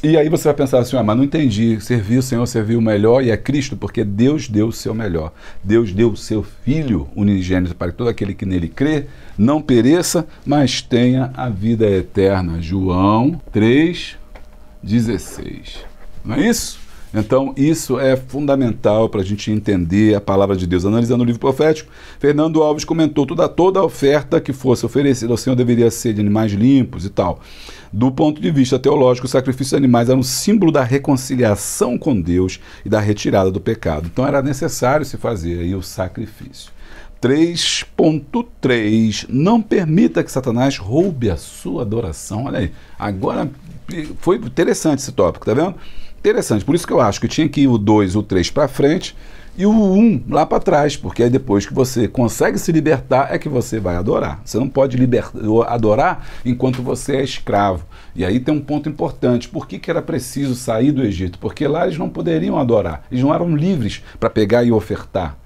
E aí você vai pensar assim: mas não entendi, servir o Senhor, servir o melhor, e é Cristo, porque Deus deu o seu melhor. Deus deu o seu Filho unigênito para que todo aquele que nele crê não pereça, mas tenha a vida eterna. João 3,16. Não é isso? Então, isso é fundamental para a gente entender a palavra de Deus. Analisando o livro profético, Fernando Alves comentou: toda a oferta que fosse oferecida ao Senhor deveria ser de animais limpos e tal. Do ponto de vista teológico, o sacrifício de animais era um símbolo da reconciliação com Deus e da retirada do pecado. Então, era necessário se fazer aí o sacrifício. 3.3. Não permita que Satanás roube a sua adoração. Olha aí, agora foi interessante esse tópico, tá vendo? Interessante, por isso que eu acho que tinha que ir o 2, o 3 para frente e o 1 lá para trás, porque aí depois que você consegue se libertar é que você vai adorar. Você não pode adorar enquanto você é escravo. E aí tem um ponto importante: por que era preciso sair do Egito? Porque lá eles não poderiam adorar, eles não eram livres para pegar e ofertar.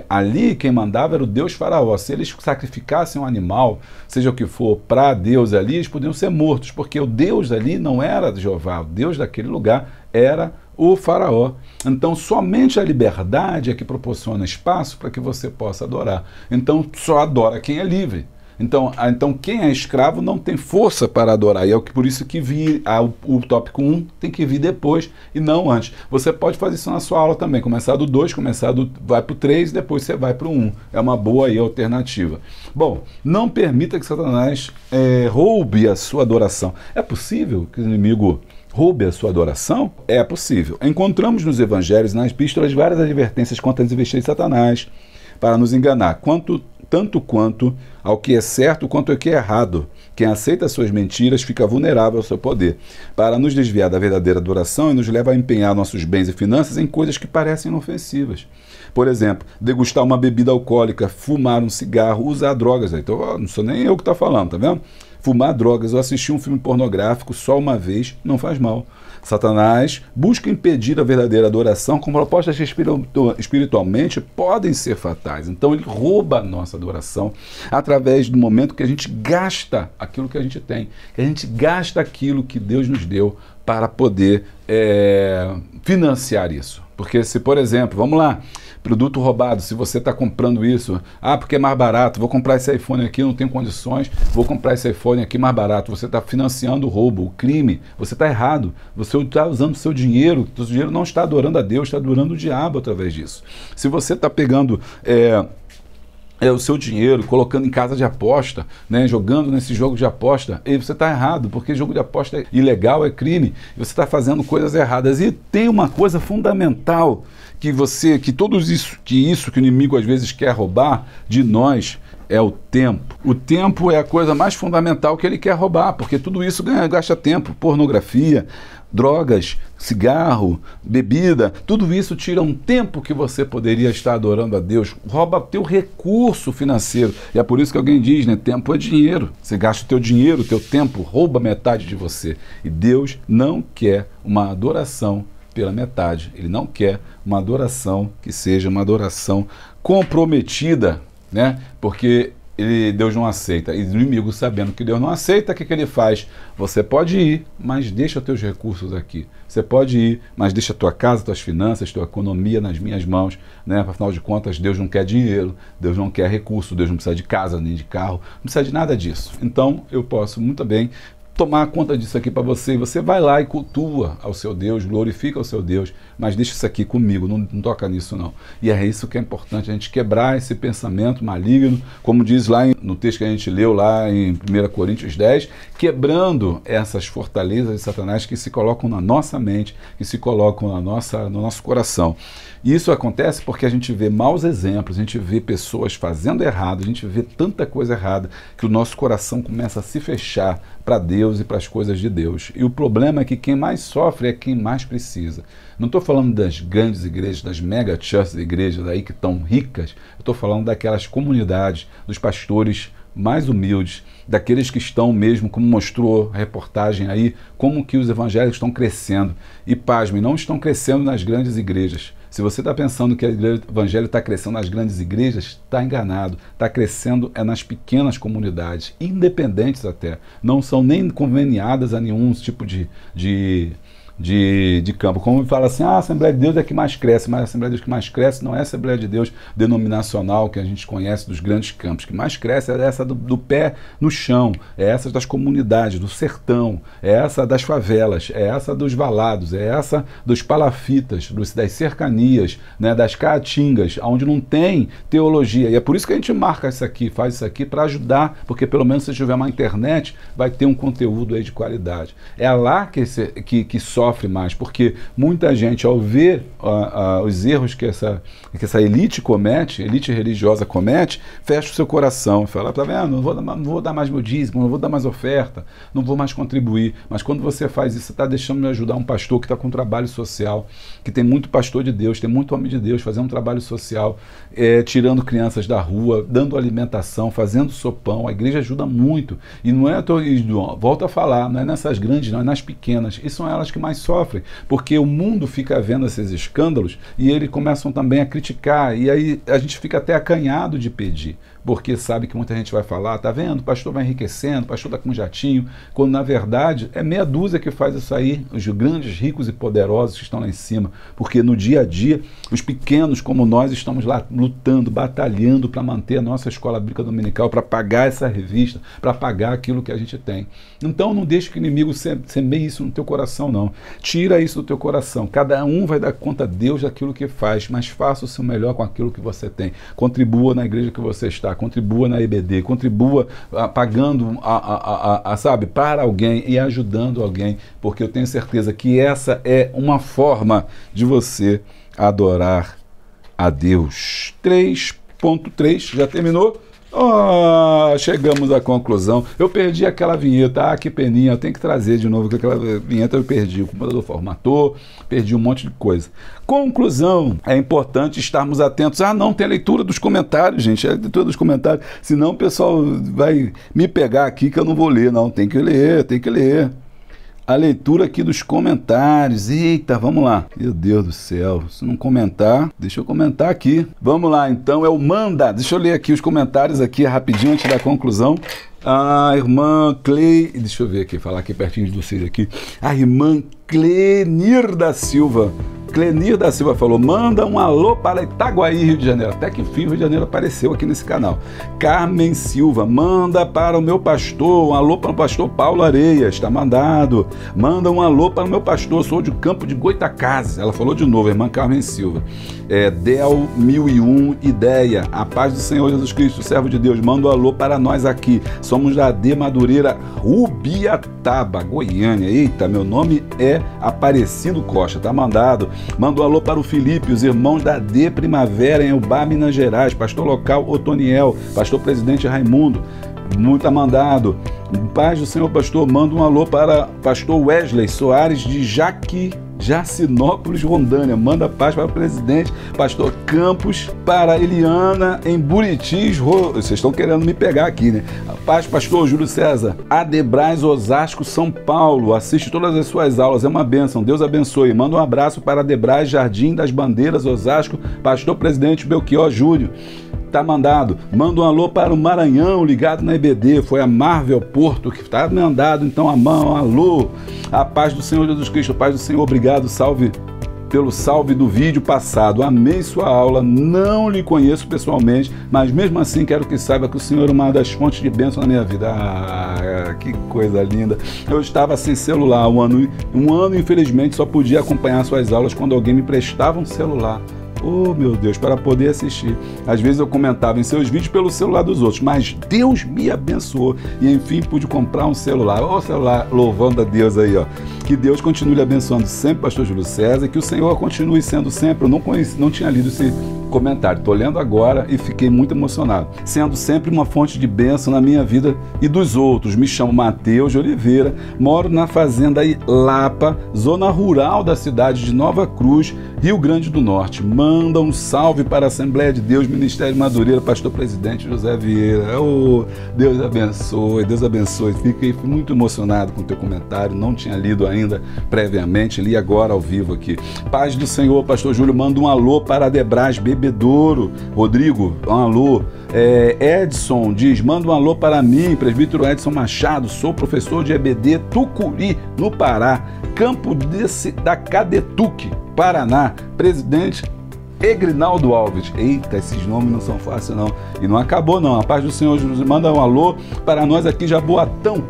Ali quem mandava era o Deus Faraó. Se eles sacrificassem um animal, seja o que for, para Deus ali, eles podiam ser mortos, porque o Deus ali não era Jeová, o Deus daquele lugar era o Faraó. Então somente a liberdade é que proporciona espaço para que você possa adorar. Então só adora quem é livre. Então quem é escravo não tem força para adorar, e é por isso que o tópico 1 tem que vir depois e não antes. Você pode fazer isso na sua aula também, começar do 2, vai para o 3 e depois você vai para o 1. É uma boa aí alternativa. Bom, não permita que Satanás roube a sua adoração. É possível que o inimigo roube a sua adoração? É possível. Encontramos nos evangelhos, nas epístolas, várias advertências contra as investidas de Satanás para nos enganar, tanto quanto ao que é certo quanto ao que é errado. Quem aceita suas mentiras fica vulnerável ao seu poder, para nos desviar da verdadeira adoração e nos leva a empenhar nossos bens e finanças em coisas que parecem inofensivas. Por exemplo, degustar uma bebida alcoólica, fumar um cigarro, usar drogas. Então, não sou nem eu que estou falando, tá vendo? Fumar drogas ou assistir um filme pornográfico só uma vez não faz mal. Satanás busca impedir a verdadeira adoração com propostas que espiritualmente podem ser fatais. Então ele rouba a nossa adoração através do momento que a gente gasta aquilo que a gente tem, que a gente gasta aquilo que Deus nos deu para poder financiar isso. Porque se, por exemplo, vamos lá, produto roubado, se você está comprando isso, porque é mais barato, vou comprar esse iPhone aqui, não tenho condições, vou comprar esse iPhone aqui mais barato, você está financiando o roubo, o crime, você está errado, você está usando o seu dinheiro não está adorando a Deus, está adorando o diabo através disso. Se você está pegando o seu dinheiro, colocando em casa de aposta, né, jogando nesse jogo de aposta, e você está errado, porque jogo de aposta é ilegal, é crime, e você está fazendo coisas erradas. E tem uma coisa fundamental que o inimigo às vezes quer roubar de nós, é o tempo. O tempo é a coisa mais fundamental que ele quer roubar, porque tudo isso gasta tempo. Pornografia, drogas, cigarro, bebida, tudo isso tira um tempo que você poderia estar adorando a Deus, rouba teu recurso financeiro. E é por isso que alguém diz, né, tempo é dinheiro. Você gasta o teu dinheiro, o teu tempo, rouba metade de você. E Deus não quer uma adoração pela metade. Ele não quer uma adoração que seja uma adoração comprometida, né? Porque Deus não aceita. E o inimigo, sabendo que Deus não aceita, o que ele faz? Você pode ir, mas deixa teus recursos aqui. Você pode ir, mas deixa tua casa, tuas finanças, tua economia nas minhas mãos, né? Afinal de contas, Deus não quer dinheiro, Deus não quer recurso, Deus não precisa de casa, nem de carro, não precisa de nada disso. Então, eu posso muito bem tomar conta disso aqui para você. Você vai lá e cultua ao seu Deus, glorifica ao seu Deus, mas deixa isso aqui comigo, não toca nisso não. E é isso que é importante, a gente quebrar esse pensamento maligno, como diz lá no texto que a gente leu lá em 1 Coríntios 10, quebrando essas fortalezas de Satanás que se colocam na nossa mente, que se colocam no nosso coração. E isso acontece porque a gente vê maus exemplos, a gente vê pessoas fazendo errado, a gente vê tanta coisa errada que o nosso coração começa a se fechar para Deus e para as coisas de Deus. E o problema é que quem mais sofre é quem mais precisa. Não estou falando das grandes igrejas, das mega churches, igrejas aí que estão ricas, eu estou falando daquelas comunidades, dos pastores mais humildes, daqueles que estão mesmo, como mostrou a reportagem aí, como que os evangélicos estão crescendo. E pasmem, não estão crescendo nas grandes igrejas. Se você está pensando que o evangelho está crescendo nas grandes igrejas, está enganado. Está crescendo nas pequenas comunidades, independentes até. Não são nem conveniadas a nenhum tipo de campo. Como fala assim, a Assembleia de Deus é que mais cresce, mas a Assembleia de Deus que mais cresce não é a Assembleia de Deus denominacional que a gente conhece dos grandes campos. Que mais cresce é essa do pé no chão, é essa das comunidades, do sertão, é essa das favelas, é essa dos valados, é essa dos palafitas, das cercanias, né, das caatingas, onde não tem teologia. E é por isso que a gente marca isso aqui, faz isso aqui para ajudar, porque pelo menos se tiver uma internet, vai ter um conteúdo aí de qualidade. É lá que sofre mais, porque muita gente, ao ver os erros que essa elite comete, elite religiosa comete, fecha o seu coração e fala, tá vendo, não vou dar mais meu dízimo, não vou dar mais oferta, não vou mais contribuir. Mas quando você faz isso, você está deixando de ajudar um pastor que está com um trabalho social, que tem muito pastor de Deus, tem muito homem de Deus fazendo um trabalho social, tirando crianças da rua, dando alimentação, fazendo sopão. A igreja ajuda muito. E não é, volto a falar, não é nessas grandes, não é nas pequenas. E são elas que mais sofrem, porque o mundo fica vendo esses escândalos e eles começam também a criticar, e aí a gente fica até acanhado de pedir, porque sabe que muita gente vai falar, tá vendo, o pastor vai enriquecendo, o pastor tá com um jatinho, quando na verdade é meia dúzia que faz isso aí, os grandes, ricos e poderosos que estão lá em cima, porque no dia a dia, os pequenos como nós estamos lá lutando, batalhando para manter a nossa escola bíblica dominical, para pagar essa revista, para pagar aquilo que a gente tem. Então não deixe que o inimigo semeie isso no teu coração, não. Tira isso do teu coração. Cada um vai dar conta a Deus daquilo que faz, mas faça o seu melhor com aquilo que você tem. Contribua na igreja que você está, contribua na EBD, contribua pagando, sabe, para alguém e ajudando alguém, porque eu tenho certeza que essa é uma forma de você adorar a Deus. 3.3, já terminou? Chegamos à conclusão. Eu perdi aquela vinheta, que peninha, eu tenho que trazer de novo, porque aquela vinheta eu perdi, o computador formatou, perdi um monte de coisa. Conclusão, é importante estarmos atentos. Não, tem a leitura dos comentários, gente, é a leitura dos comentários, senão o pessoal vai me pegar aqui que eu não vou ler, não, tem que ler, tem que ler. A leitura aqui dos comentários. Eita, vamos lá. Meu Deus do céu, se não comentar, deixa eu comentar aqui. Vamos lá, então, é o Manda. Deixa eu ler aqui os comentários aqui rapidinho antes da conclusão. A irmã Clay, deixa eu ver aqui, falar aqui pertinho de vocês aqui. A irmã Clenir da Silva. Clenir da Silva falou, manda um alô para Itaguaí, Rio de Janeiro. Até que enfim o Rio de Janeiro apareceu aqui nesse canal. Carmen Silva, manda para o meu pastor, um alô para o pastor Paulo Areias, está mandado. Manda um alô para o meu pastor, sou de Campo de Goitacazes. Ela falou de novo, a irmã Carmen Silva. Del 1001 Ideia, a paz do Senhor Jesus Cristo, servo de Deus, manda um alô para nós aqui. Somos da AD Madureira, Rubiataba, Goiânia. Eita, meu nome é Aparecido Costa, tá mandado. Manda um alô para o Felipe, os irmãos da AD Primavera em Ubá, Minas Gerais, pastor local Otoniel, pastor presidente Raimundo, muito mandado. Paz do Senhor, pastor, manda um alô para pastor Wesley Soares de Jacinópolis, Rondônia. Manda paz para o presidente, pastor Campos, para Eliana, em Buritis. Vocês estão querendo me pegar aqui, né? Paz, pastor Júlio César, Adebrais, Osasco, São Paulo. Assiste todas as suas aulas, é uma bênção. Deus abençoe. Manda um abraço para Adebrais, Jardim das Bandeiras, Osasco, pastor presidente Belchior Júnior. Tá mandado. Manda um alô para o Maranhão, ligado na EBD. Foi a Marvel Porto que está mandado. Então, a mão, alô. A paz do Senhor Jesus Cristo, a paz do Senhor. Obrigado, salve pelo salve do vídeo passado. Amei sua aula, não lhe conheço pessoalmente, mas mesmo assim quero que saiba que o Senhor é uma das fontes de bênção na minha vida. Ah, que coisa linda. Eu estava sem celular um ano, infelizmente, só podia acompanhar suas aulas quando alguém me prestava um celular. Oh, meu Deus, para poder assistir. Às vezes eu comentava em seus vídeos pelo celular dos outros, mas Deus me abençoou e enfim pude comprar um celular. Ó, celular, louvando a Deus aí, ó. Que Deus continue lhe abençoando sempre, pastor Júlio César, e que o Senhor continue sendo sempre. Eu não tinha lido esse comentário, estou lendo agora e fiquei muito emocionado. Sendo sempre uma fonte de bênção na minha vida e dos outros. Me chamo Mateus de Oliveira, moro na fazenda Lapa, zona rural da cidade de Nova Cruz, Rio Grande do Norte. Manda um salve para a Assembleia de Deus, Ministério Madureira, pastor presidente José Vieira. Oh, Deus abençoe, Deus abençoe. Fiquei muito emocionado com o teu comentário, não tinha lido ainda previamente, li agora ao vivo aqui. Paz do Senhor, pastor Júlio, manda um alô para Adebrais Bebedouro. Rodrigo, um alô. Edson diz, manda um alô para mim, presbítero Edson Machado, sou professor de EBD Tucuri, no Pará, campo da Cadetuque, Paraná, presidente Egrinaldo Alves. Eita, esses nomes não são fáceis não. E não acabou não. A paz do Senhor Jesus, manda um alô para nós aqui Jaboatão,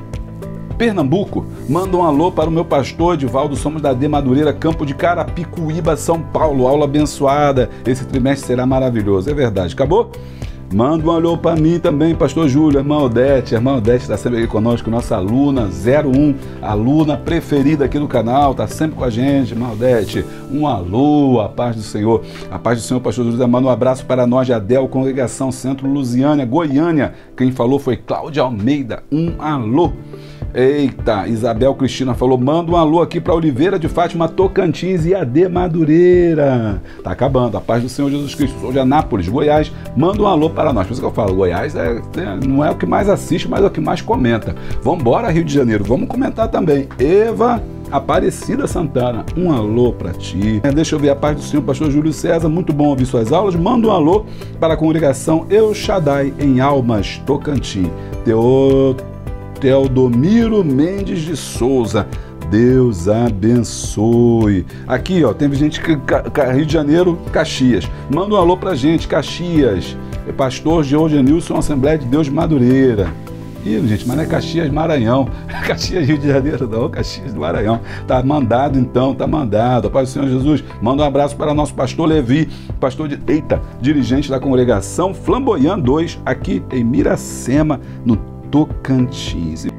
Pernambuco. Manda um alô para o meu pastor Edivaldo, somos da AD Madureira, campo de Carapicuíba, São Paulo. Aula abençoada, esse trimestre será maravilhoso. É verdade, acabou? Manda um alô para mim também, pastor Júlio, irmã Odete. Irmã Odete está sempre aqui conosco, nossa aluna 01, aluna preferida aqui do canal, está sempre com a gente, irmã Odete. Um alô, a paz do Senhor. A paz do Senhor, pastor Júlio. Manda um abraço para nós de Adel, Congregação Centro Lusiânia, Goiânia. Quem falou foi Cláudia Almeida. Um alô. Eita, Isabel Cristina falou, manda um alô aqui para Oliveira de Fátima, Tocantins e AD Madureira. Tá acabando, a paz do Senhor Jesus Cristo. Sou de Anápolis, Goiás, manda um alô para nós. Por isso que eu falo, Goiás não é o que mais assiste, mas é o que mais comenta. Vamos embora, Rio de Janeiro, vamos comentar também. Eva Aparecida Santana, um alô para ti. Deixa eu ver, a paz do Senhor, pastor Júlio César, muito bom ouvir suas aulas. Manda um alô para a congregação El Shaddai, em Almas, Tocantins. Teodomiro Mendes de Souza, Deus abençoe. Aqui, ó, tem gente que Rio de Janeiro, Caxias. Manda um alô pra gente, Caxias. Pastor Georgenilson, Assembleia de Deus de Madureira. Ih, gente, mas não é Caxias, Maranhão. Caxias, Rio de Janeiro, não, Caxias do Maranhão. Tá mandado então, tá mandado. A paz do Senhor Jesus, manda um abraço para nosso pastor Levi, pastor dirigente da congregação Flamboyant 2, aqui em Miracema, no Tocantins. Eu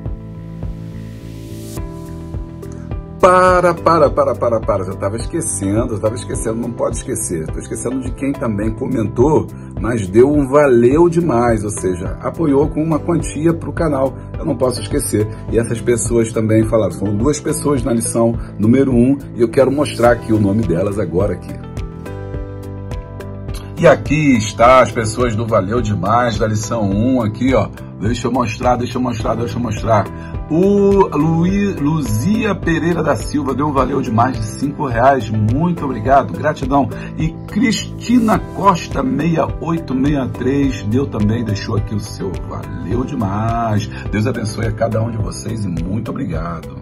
estava esquecendo, não pode esquecer. Estou esquecendo de quem também comentou, mas deu um valeu demais, ou seja, apoiou com uma quantia para o canal. Eu não posso esquecer. E essas pessoas também falaram, são 2 pessoas na lição número 1, e eu quero mostrar aqui o nome delas agora aqui. E aqui está as pessoas do Valeu Demais, da lição 1, aqui, ó. Deixa eu mostrar. O Luzia Pereira da Silva deu um valeu de mais de R$5. Muito obrigado, gratidão. E Cristina Costa 6863 deu também, deixou aqui o seu valeu demais. Deus abençoe a cada um de vocês e muito obrigado.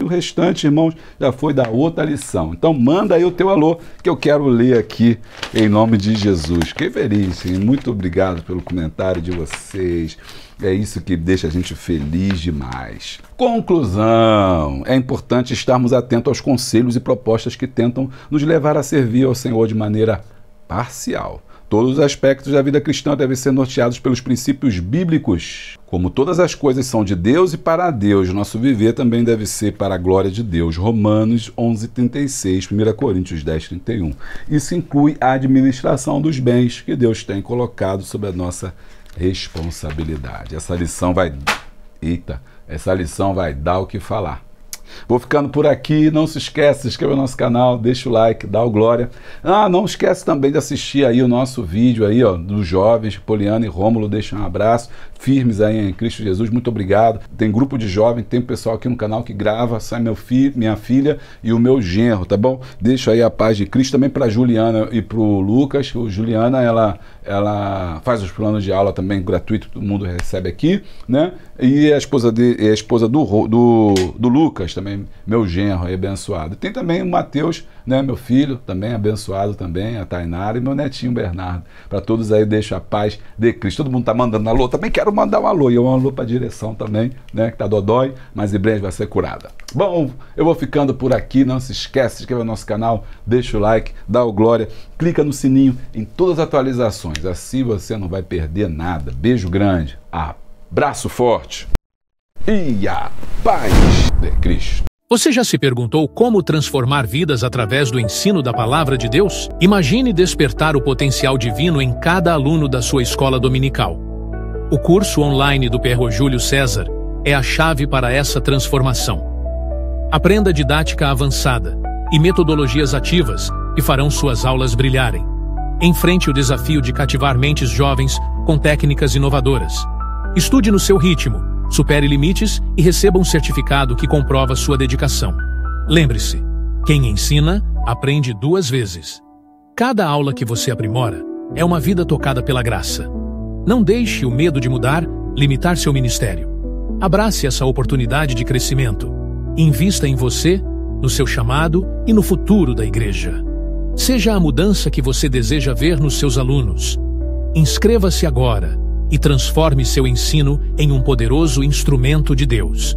E o restante, irmãos, já foi da outra lição. Então manda aí o teu alô, que eu quero ler aqui em nome de Jesus. Fiquei feliz, sim. Muito obrigado pelo comentário de vocês. É isso que deixa a gente feliz demais. Conclusão. É importante estarmos atentos aos conselhos e propostas que tentam nos levar a servir ao Senhor de maneira parcial. Todos os aspectos da vida cristã devem ser norteados pelos princípios bíblicos. Como todas as coisas são de Deus e para Deus, nosso viver também deve ser para a glória de Deus. Romanos 11:36, 1 Coríntios 10:31. Isso inclui a administração dos bens que Deus tem colocado sob a nossa responsabilidade. Essa lição vai dar o que falar. Vou ficando por aqui, não se esquece, se inscreva no nosso canal, deixa o like, dá o glória. Não esquece também de assistir aí o nosso vídeo aí, ó, dos jovens, Poliana e Rômulo, deixa um abraço, firmes aí em Cristo Jesus, muito obrigado. Tem grupo de jovens, tem pessoal aqui no canal que grava, sai minha filha e o meu genro, tá bom? Deixa aí a paz de Cristo também para Juliana e pro Lucas. O Juliana, ela faz os planos de aula também gratuito, todo mundo recebe aqui, né? E a esposa do Lucas também, meu genro aí, abençoado. Tem também o Mateus, né, meu filho, também abençoado também, a Tainara e meu netinho Bernardo. Para todos aí, deixo a paz de Cristo. Todo mundo tá mandando alô, também quero mandar um alô, e um alô para a direção também, né, que tá dodói, mas em breve vai ser curada. Bom, eu vou ficando por aqui, não se esquece, se inscreva no nosso canal, deixa o like, dá o glória, clica no sininho em todas as atualizações, assim você não vai perder nada. Beijo grande, abraço forte e a paz de Cristo. Você já se perguntou como transformar vidas através do ensino da Palavra de Deus? Imagine despertar o potencial divino em cada aluno da sua escola dominical. O curso online do Perro Júlio César é a chave para essa transformação. Aprenda didática avançada e metodologias ativas que farão suas aulas brilharem. Enfrente o desafio de cativar mentes jovens com técnicas inovadoras. Estude no seu ritmo, supere limites e receba um certificado que comprova sua dedicação. Lembre-se, quem ensina, aprende 2 vezes. Cada aula que você aprimora é uma vida tocada pela graça. Não deixe o medo de mudar limitar seu ministério. Abrace essa oportunidade de crescimento. Invista em você, no seu chamado e no futuro da igreja. Seja a mudança que você deseja ver nos seus alunos. Inscreva-se agora e transforme seu ensino em um poderoso instrumento de Deus.